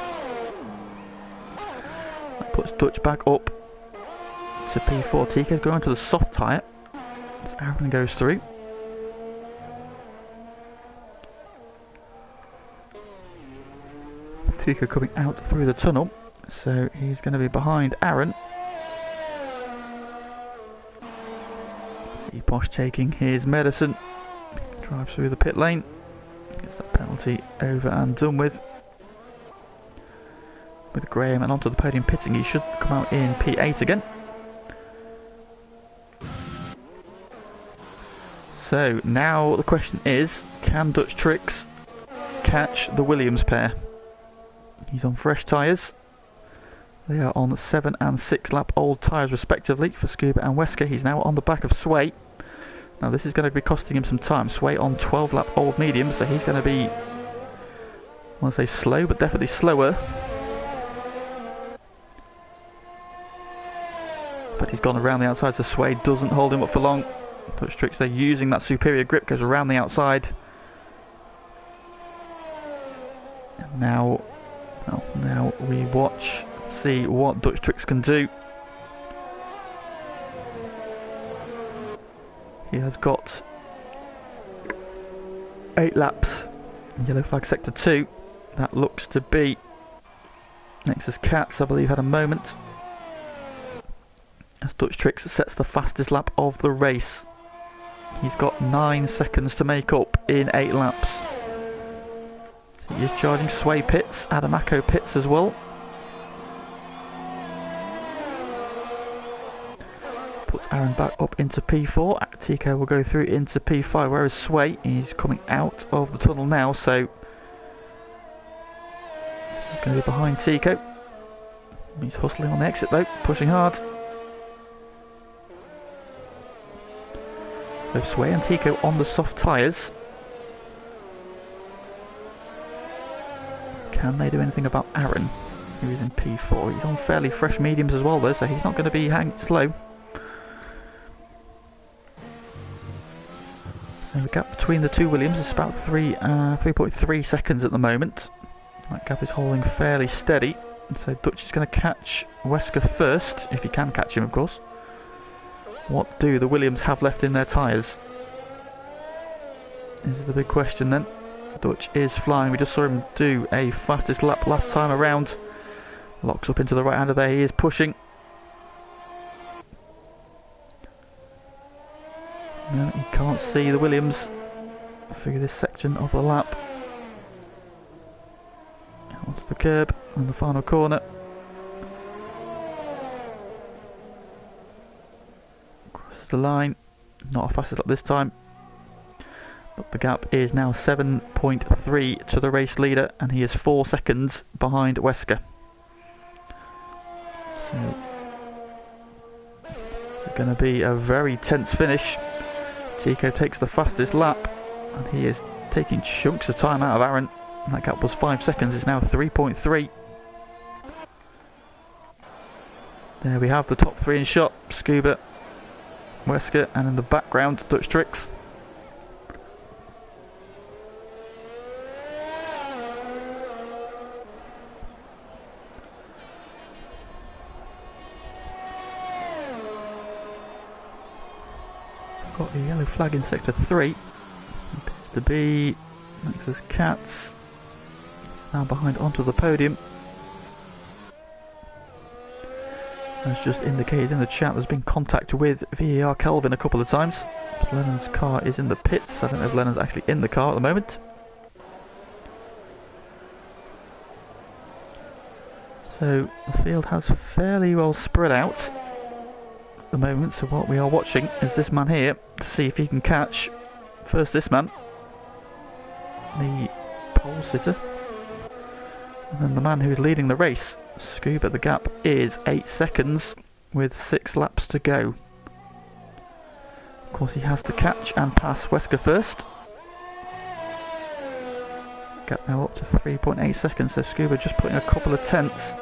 [SPEAKER 1] That puts Dutch back up to P4. Tico's going to the soft tyre as Aaron goes through. Tico coming out through the tunnel. So he's going to be behind Aaron. See Posh taking his medicine. Drives through the pit lane. Gets that penalty over and done with. With Graham and onto the podium pitting, he should come out in P8 again. So now the question is, can Dutch Tricks catch the Williams pair? He's on fresh tyres. They are on 7 and 6 lap old tyres respectively for Scuba and Wesker. He's now on the back of Sway. Now this is going to be costing him some time. Sway on 12 lap old mediums, so he's going to be, I want to say slow, but definitely slower. But he's gone around the outside, so Sway doesn't hold him up for long. Dutch Tricks, they're using that superior grip, goes around the outside. And now we watch, see what Dutch Tricks can do. He has got 8 laps. Yellow flag sector 2. That looks to be Nexus Cats, I believe, had a moment. As Dutch Tricks sets the fastest lap of the race. He's got 9 seconds to make up in 8 laps. So he is charging. Sway pits, Adamako pits as well. Puts Aaron back up into P4. Tico will go through into P5, whereas Sway is coming out of the tunnel now, so he's going to be behind Tico. He's hustling on the exit though, pushing hard. So Sway and Tico on the soft tyres. Can they do anything about Aaron, who is in P4? He's on fairly fresh mediums as well though, so he's not going to be slow. So the gap between the two Williams is about 3.3 seconds at the moment. That gap is holding fairly steady. And so Dutch is going to catch Wesker first, if he can catch him of course. What do the Williams have left in their tyres? Is the big question then. Dutch is flying. We just saw him do a fastest lap last time around. Locks up into the right hander there. He is pushing. No, you can't see the Williams through this section of the lap. Onto the curb on the final corner. Crosses the line. Not a fastest lap this time. But the gap is now 7.3 to the race leader, and he is 4 seconds behind Wesker. So it's going to be a very tense finish. Tico takes the fastest lap, and he is taking chunks of time out of Aaron. And that gap was 5 seconds, it's now 3.3. There we have the top 3 in shot. Scuba, Wesker, and in the background, Dutch Tricks. Got the yellow flag in sector 3. Appears to be Nexus Cats. Now behind onto the podium. As just indicated in the chat, there's been contact with VAR Kelvin a couple of times. Lennon's car is in the pits. I don't know if Lennon's actually in the car at the moment. So the field has fairly well spread out at the moment, so what we are watching is this man here to see if he can catch first this man, the pole sitter, and then the man who is leading the race. Scuba, the gap is 8 seconds with 6 laps to go. Of course he has to catch and pass Wesker first. Gap now up to 3.8 seconds, so Scuba just putting a couple of tenths.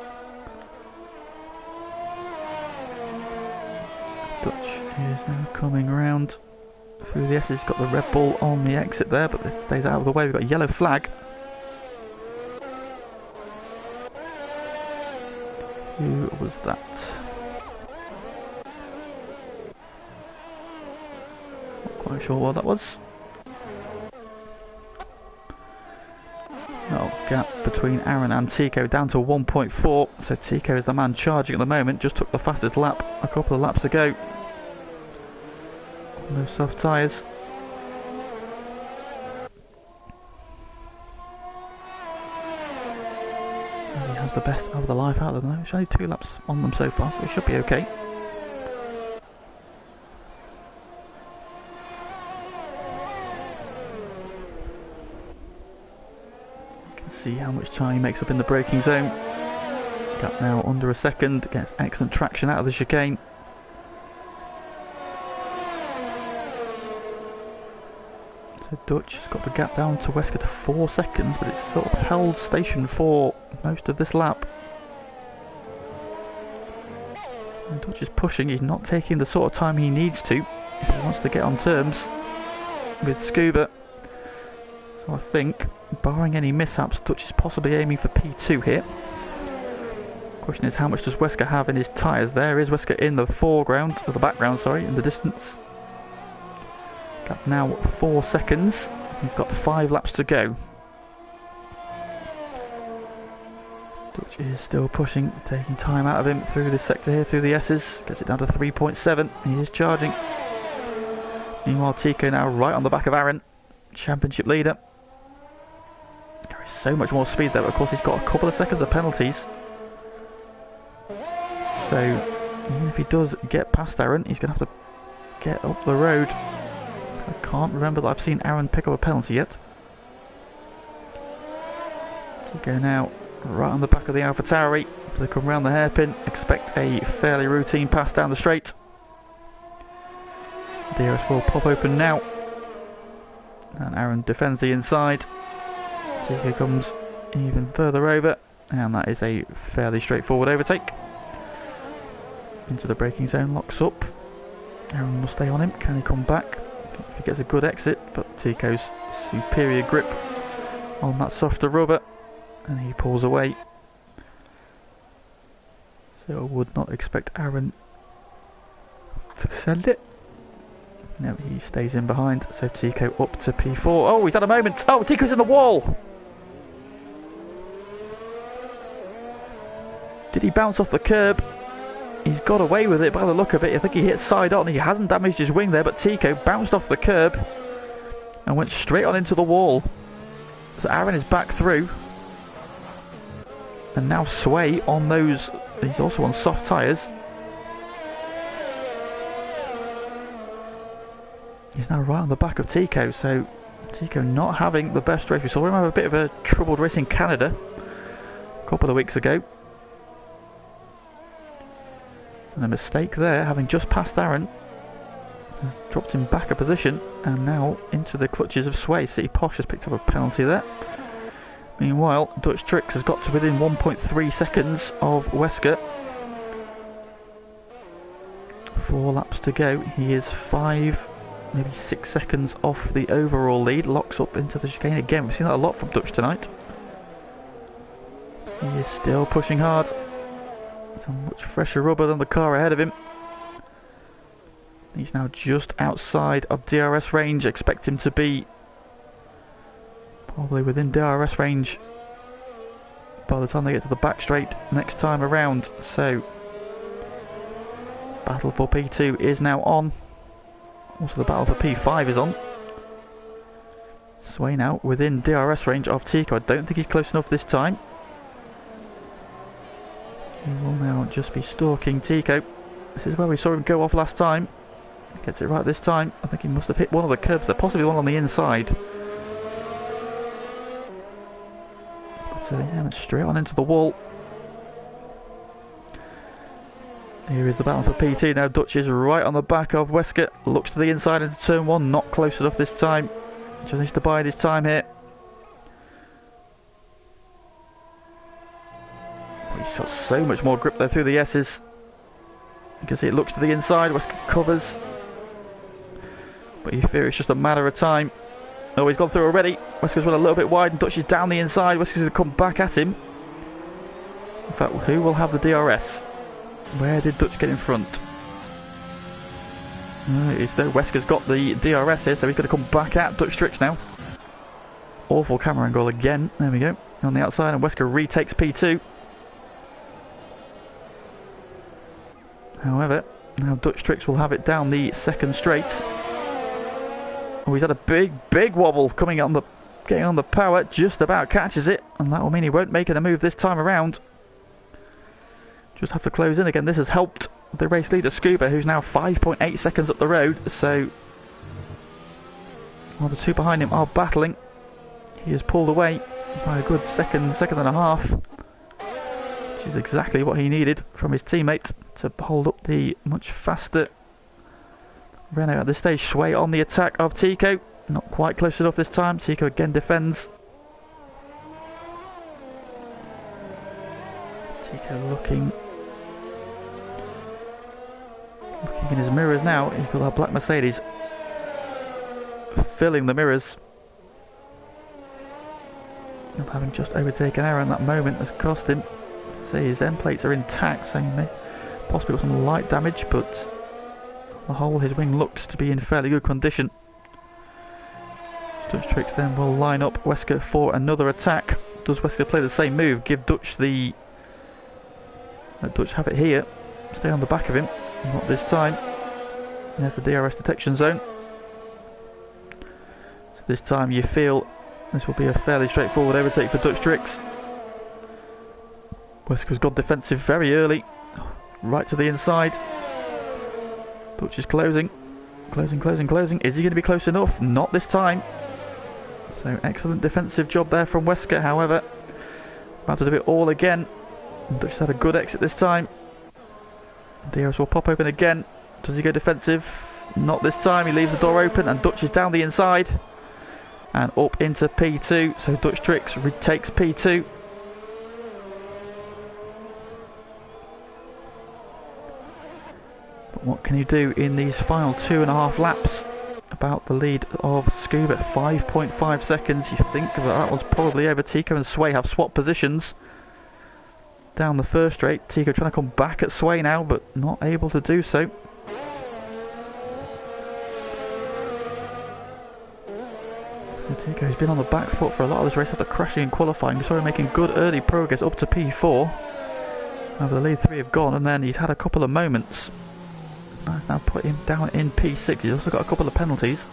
[SPEAKER 1] Dutch is now coming around through the S. He's got the Red Bull on the exit there, but it stays out of the way. We've got a yellow flag. Who was that? Not quite sure what that was. Oh, gap between Aaron and Tico down to 1.4. So Tico is the man charging at the moment. Just took the fastest lap a couple of laps ago. No soft tyres. He has the best of the life out of them though. It's only 2 laps on them so far, so it should be okay. You can see how much time he makes up in the braking zone. Gap now under a second, gets excellent traction out of the chicane. So Dutch has got the gap down to Wesker to 4 seconds, but it's sort of held station for most of this lap. And Dutch is pushing, he's not taking the sort of time he needs to if he wants to get on terms with Scuba. So I think, barring any mishaps, Dutch is possibly aiming for P2 here. Question is, how much does Wesker have in his tyres? There is Wesker in the foreground, or the background, sorry, in the distance. Gap now 4 seconds. We've got 5 laps to go. Dutch is still pushing, taking time out of him through this sector here, through the S's. Gets it down to 3.7. He is charging. Meanwhile, Tico now right on the back of Aaron, championship leader. Carries so much more speed though. Of course, he's got a couple of seconds of penalties. So even if he does get past Aaron, he's going to have to get up the road. I can't remember that I've seen Aaron pick up a penalty yet. Tico now right on the back of the AlphaTauri. As they come round the hairpin, expect a fairly routine pass down the straight. DRS will pop open now. And Aaron defends the inside. Tico comes even further over. And that is a fairly straightforward overtake. Into the braking zone, locks up. Aaron will stay on him. Can he come back? If he gets a good exit, but Tico's superior grip on that softer rubber, and he pulls away. So I would not expect Aaron to send it. No, he stays in behind, so Tico up to P4. Oh, he's had a moment! Oh, Tico's in the wall! Did he bounce off the curb? He's got away with it by the look of it. I think he hit side on. He hasn't damaged his wing there, but Tico bounced off the curb and went straight on into the wall. So Aaron is back through. And now Sway on those. He's also on soft tyres. He's now right on the back of Tico. So Tico not having the best race. We saw him have a bit of a troubled race in Canada a couple of weeks ago. And a mistake there, having just passed Aaron, has dropped him back a position, and now into the clutches of Sway. City Posh has picked up a penalty there. Meanwhile, Dutch Tricks has got to within 1.3 seconds of Wesker. 4 laps to go. He is 5, maybe 6 seconds off the overall lead. Locks up into the chicane again. We've seen that a lot from Dutch tonight. He is still pushing hard. Much fresher rubber than the car ahead of him. He's now just outside of DRS range. Expect him to be probably within DRS range by the time they get to the back straight next time around. So battle for P2 is now on. Also the battle for P5 is on. Sway now within DRS range of Tico. I don't think he's close enough this time. He will now just be stalking Tico. This is where we saw him go off last time. Gets it right this time. I think he must have hit one of the curbs there, possibly one on the inside. So yeah, went straight on into the wall. Here is the battle for PT now. Dutch is right on the back of Wesker. Looks to the inside into turn 1. Not close enough this time. Just needs to bide his time here. He's got so much more grip there through the S's. You can see it looks to the inside. Wesker covers. But you fear it's just a matter of time. Oh, he's gone through already. Wesker's run a little bit wide and Dutch is down the inside. Wesker's going to come back at him. In fact, who will have the DRS? Where did Dutch get in front? It's though Wesker's got the DRS here, so he's going to come back at Dutch Tricks now. Awful camera angle again. There we go. On the outside, and Wesker retakes P2. However, now Dutch Tricks will have it down the second straight. Oh, he's had a big wobble coming on the, getting on the power, just about catches it, and that will mean he won't make it a move this time around. Just have to close in again. This has helped the race leader Scuba, who's now 5.8 seconds up the road. So while the two behind him are battling, he is pulled away by a good second and a half. Which is exactly what he needed from his teammate to hold up the much faster Renault at this stage. Sway on the attack of Tico. Not quite close enough this time. Tico again defends. Tico looking in his mirrors now. He's got that black Mercedes filling the mirrors. Having just overtaken Aaron, that moment has cost him. So his end plates are intact, so he may possibly got some light damage, but on the whole his wing looks to be in fairly good condition. Dutch Tricks then will line up Wesker for another attack. Does Wesker play the same move? Give Dutch the... Let Dutch have it here. Stay on the back of him. Not this time. There's the DRS detection zone. So this time you feel this will be a fairly straightforward overtake for Dutch Tricks. Wesker's gone defensive very early. Right to the inside. Dutch is closing. Closing. Is he going to be close enough? Not this time. So excellent defensive job there from Wesker. However, about to do it all again. Dutch has had a good exit this time. DRS will pop open again. Does he go defensive? Not this time. He leaves the door open and Dutch is down the inside and up into P2. So Dutch Tricks retakes P2. But what can you do in these final 2.5 laps? About the lead of Scuba at 5.5 seconds. You think that one's probably over. Tico and Sway have swapped positions down the first straight. Tico trying to come back at Sway now, but not able to do so. So Tico's been on the back foot for a lot of this race after crashing in qualifying. We saw him making good early progress up to P4. Over the lead 3 have gone, and then he's had a couple of moments. That's now put him down in P6. He's also got a couple of penalties.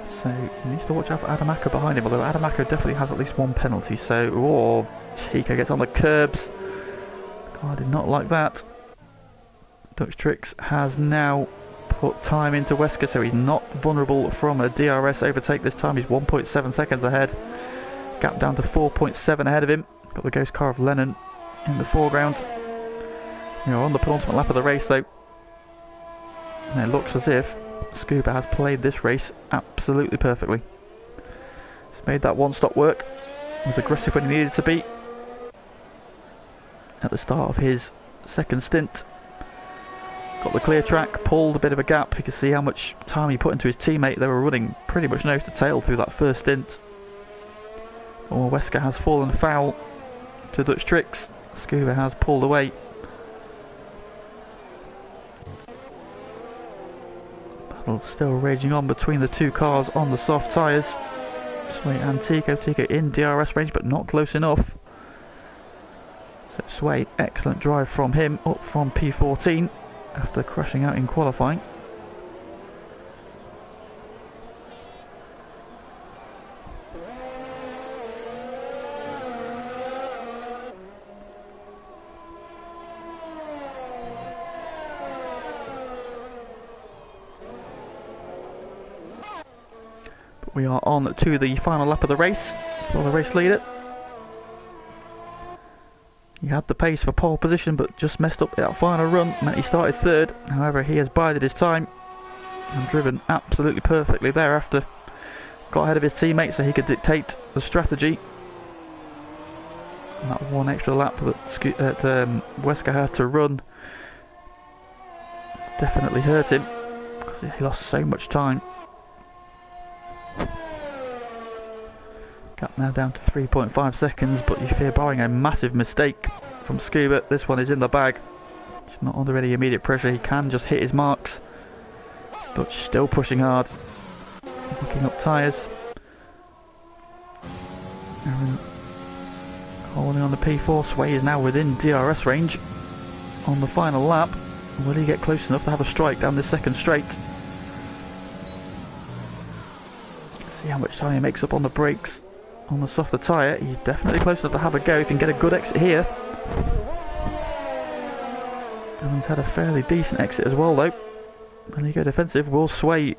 [SPEAKER 1] So he needs to watch out for Adamaka behind him, although Adamaka definitely has at least one penalty. So, Tico gets on the curbs. God, I did not like that. Dutch Tricks has now put time into Wesker, so he's not vulnerable from a DRS overtake this time. He's 1.7 seconds ahead. Gap down to 4.7 ahead of him. Got the ghost car of Lennon in the foreground. We are on the penultimate lap of the race though. And it looks as if Scuba has played this race absolutely perfectly. He's made that one stop work. He was aggressive when he needed to be at the start of his second stint. Got the clear track, pulled a bit of a gap. You can see how much time he put into his teammate. They were running pretty much nose to tail through that first stint. Wesker has fallen foul to Dutch Tricks. Scuba has pulled away. Battle still raging on between the two cars on the soft tyres. Sway and Tico. Tico in DRS range but not close enough. So Sway, excellent drive from him, up from P14 after crashing out in qualifying. We are on to the final lap of the race for the race leader. He had the pace for pole position but just messed up that final run, meant he started third. However, he has bided his time and driven absolutely perfectly thereafter. Got ahead of his teammates so he could dictate the strategy. And that one extra lap that Wesker had to run definitely hurt him because he lost so much time. Gap now down to 3.5 seconds, but you fear barring a massive mistake from Scuba, this one is in the bag. He's not under any immediate pressure, he can just hit his marks. But still pushing hard. Looking up tyres. Aaron holding on the P4. Sway is now within DRS range on the final lap. Will he get close enough to have a strike down this second straight? See how much time he makes up on the brakes on the softer tyre. He's definitely close enough to have a go. He can get a good exit here. Aaron's had a fairly decent exit as well though. When he go defensive, will Sway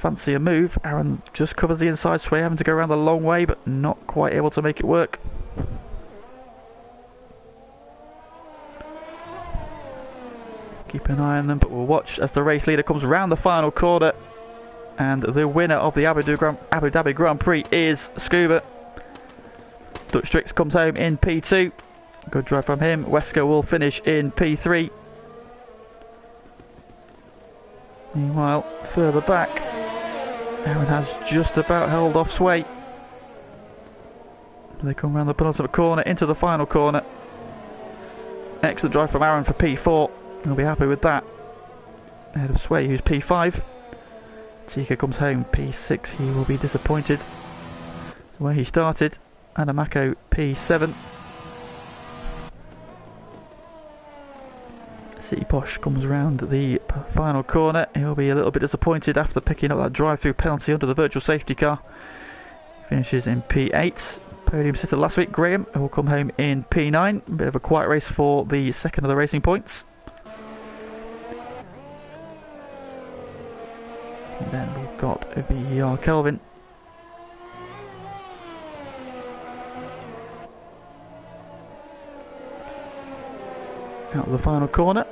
[SPEAKER 1] fancier move. Aaron just covers the inside sway, having to go around the long way, but not quite able to make it work. Keep an eye on them, but we'll watch as the race leader comes round the final corner. And the winner of the Abu Dhabi Grand Prix is Scuba. Dutch Strix comes home in P2. Good drive from him. Wesker will finish in P3. Meanwhile, further back, Aaron has just about held off Sway. They come around the penultimate corner into the final corner. Excellent drive from Aaron for P4. He'll be happy with that. Ahead of Sway, who's P5. Tika comes home P6. He will be disappointed where he started. Adamako P7. City Posh comes around the final corner. He'll be a little bit disappointed after picking up that drive-through penalty under the virtual safety car. Finishes in P8. Podium sitter last week, Graham, who will come home in P9. A bit of a quiet race for the second of the Racing Points. And then we've got VER Kelvin. Out of the final corner,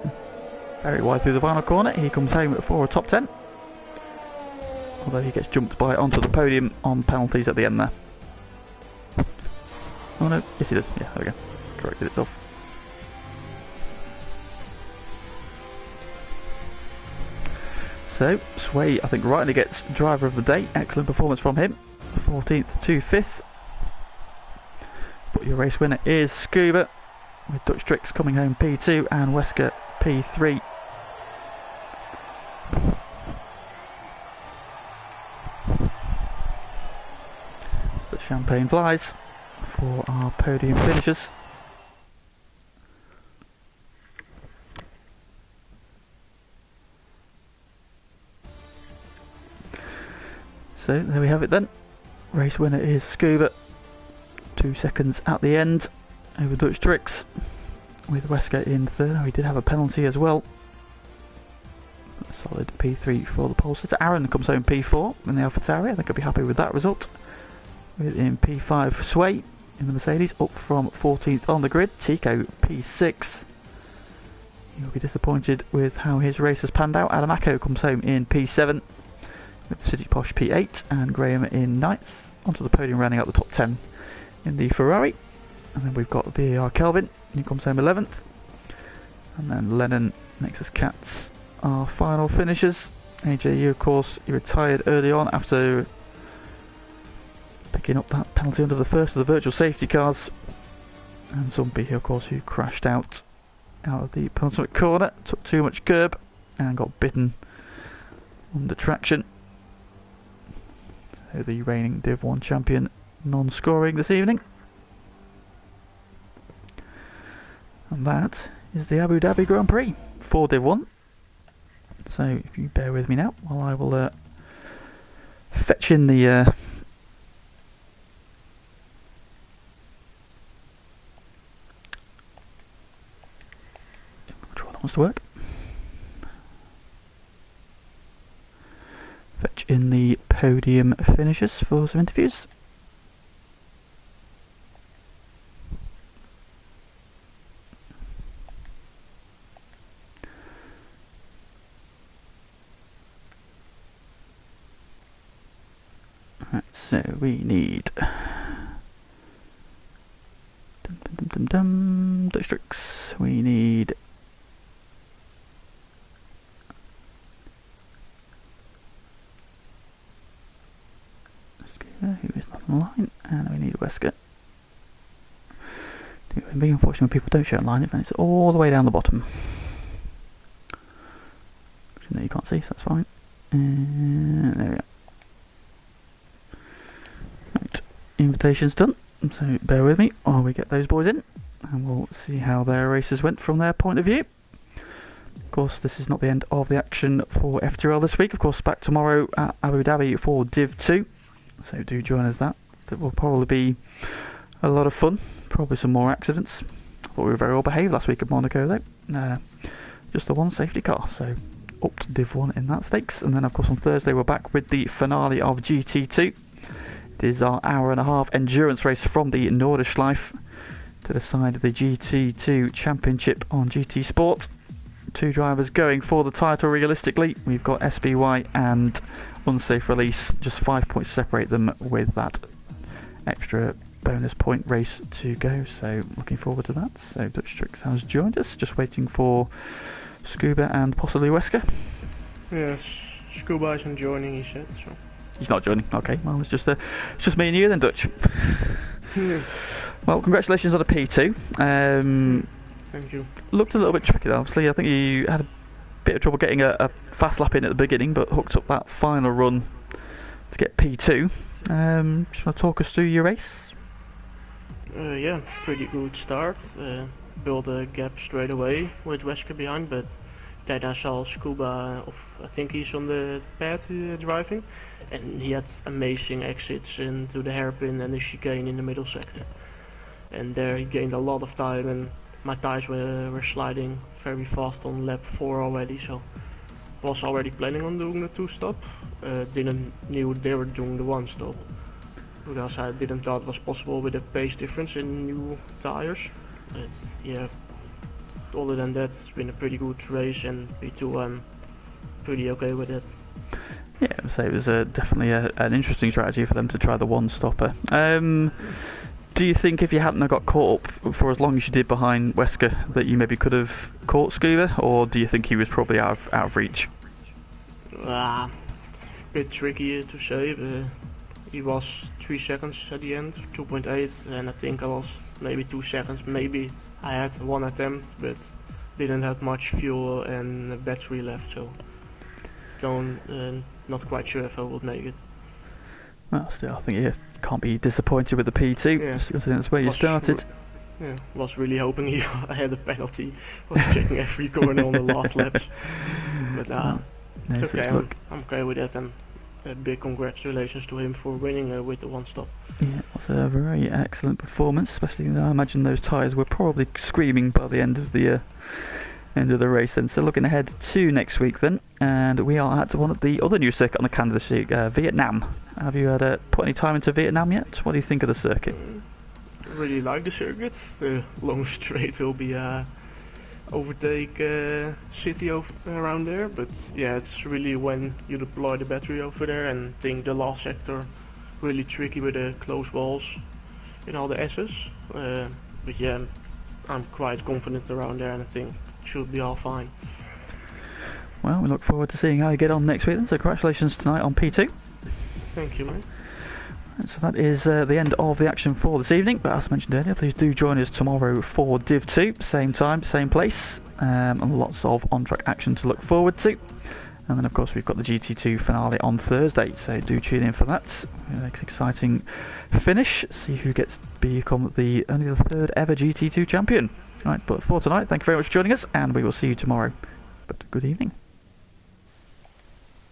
[SPEAKER 1] very wide through the final corner. He comes home for a top 10, although he gets jumped by onto the podium on penalties at the end there. Oh no, yes he does, yeah, there we go, corrected itself. So Sway, I think, rightly gets driver of the day. Excellent performance from him, 14th to 5th. But your race winner is Scuba, with Dutch Strix coming home P2 and Wesker P3. So champagne flies for our podium finishers. So there we have it then. Race winner is Scuba. 2 seconds at the end over Dutch Strix, with Wesker in third. Oh, he did have a penalty as well. Solid P3 for the pole sitter. Aaron comes home P4 in the AlphaTauri. I think I'll be happy with that result. In P5 Sway in the Mercedes, up from 14th on the grid. Tico P6. He'll be disappointed with how his race has panned out. Adamako comes home in P7 with City Posh P8 and Graham in 9th. Onto the podium, rounding out the top 10 in the Ferrari. And then we've got VER Kelvin, he comes home 11th. And then Lennon, Nexus Cats, our final finishers. AJU, of course, he retired early on after picking up that penalty under the first of the virtual safety cars. And Zumpy, of course, who crashed out of the penultimate corner, took too much curb and got bitten under traction. So the reigning Div 1 champion non-scoring this evening. And that is the Abu Dhabi Grand Prix for Div 1. So if you bear with me now while I will fetch in the which one wants to work? Fetch in the podium finishers for some interviews. Right, so we need Dutch Strix. We need who is not on the line, and we need Wesker. Being unfortunate when people don't show online, it's all the way down the bottom. Which you can't see, so that's fine. There we go. Right, invitation's done, so bear with me while we get those boys in, and we'll see how their races went from their point of view. Of course, this is not the end of the action for FTRL this week. Of course, back tomorrow at Abu Dhabi for Div 2. So do join us that. It will probably be a lot of fun. Probably some more accidents. I thought we were very well behaved last week at Monaco though. Just the one safety car, so up to Div 1 in that stakes. And then of course on Thursday we're back with the finale of GT2. It is our hour-and-a-half endurance race from the Noorderschleife to decide the GT2 Championship on GT Sport. 2 drivers going for the title realistically. We've got SBY and Unsafe Release, just 5 points separate them with that extra bonus point race to go, so looking forward to that. So Dutch Tricks has joined us, just waiting for Scuba and possibly Wesker.
[SPEAKER 2] Yes, Scuba isn't joining, he said, so. He's
[SPEAKER 1] not joining, okay, well it's just me and you then, Dutch.
[SPEAKER 2] Yeah.
[SPEAKER 1] Well, congratulations on a P2.
[SPEAKER 2] Thank you.
[SPEAKER 1] Looked a little bit tricky, obviously. I think you had a bit of trouble getting a fast lap in at the beginning, but hooked up that final run to get P2. Just want to talk us through your race?
[SPEAKER 2] Yeah, pretty good start. Built a gap straight away with Wesker behind, but then I saw Scuba, I think he's on the pad driving, and he had amazing exits into the hairpin and the chicane in the middle sector. And there he gained a lot of time, and my tires were sliding very fast on lap 4 already, so was already planning on doing the 2-stop. Didn't knew they were doing the 1-stop. Because I didn't thought it was possible with a pace difference in new tires. But yeah, other than that, it's been a pretty good race, and P2 I'm pretty okay with it.
[SPEAKER 1] Yeah, I would say it was definitely an interesting strategy for them to try the 1-stopper. Do you think if you hadn't have got caught up for as long as you did behind Wesker that you maybe could have caught Scuba, or do you think he was probably out of reach?
[SPEAKER 2] Bit tricky to say. He was 3 seconds at the end, 2.8, and I think I was maybe 2 seconds. Maybe I had 1 attempt, but didn't have much fuel and battery left, so not quite sure if I would make it.
[SPEAKER 1] Well, still, I think you can't be disappointed with the P2.
[SPEAKER 2] Yeah.
[SPEAKER 1] I think that's where you started.
[SPEAKER 2] Yeah, was really hoping I had a penalty. Was checking every corner on the last laps, but it's okay. I'm okay with that, and a big congratulations to him for winning with the 1-stop.
[SPEAKER 1] Yeah, it was a very excellent performance, especially I imagine those tyres were probably screaming by the end of the race. And so looking ahead to next week then, and we are at one of the other new circuit on the candidacy, Vietnam. Have you put any time into Vietnam yet? What do you think of the circuit?
[SPEAKER 2] Really like the circuit. The long straight will be overtake city around there, but yeah, it's really when you deploy the battery over there, and think the last sector really tricky with the close walls in all the S's, but yeah, I'm quite confident around there, and I think it should be all fine.
[SPEAKER 1] Well, we look forward to seeing how you get on next week then, so congratulations tonight on P2.
[SPEAKER 2] Thank you, mate.
[SPEAKER 1] So that is the end of the action for this evening, but as mentioned earlier, please do join us tomorrow for Div 2, same time, same place, and lots of on-track action to look forward to. And then of course we've got the GT2 finale on Thursday, so do tune in for that. It's an exciting finish, see who gets to become only the 3rd ever GT2 champion. Right, but for tonight, thank you very much for joining us, and we will see you tomorrow. But good evening.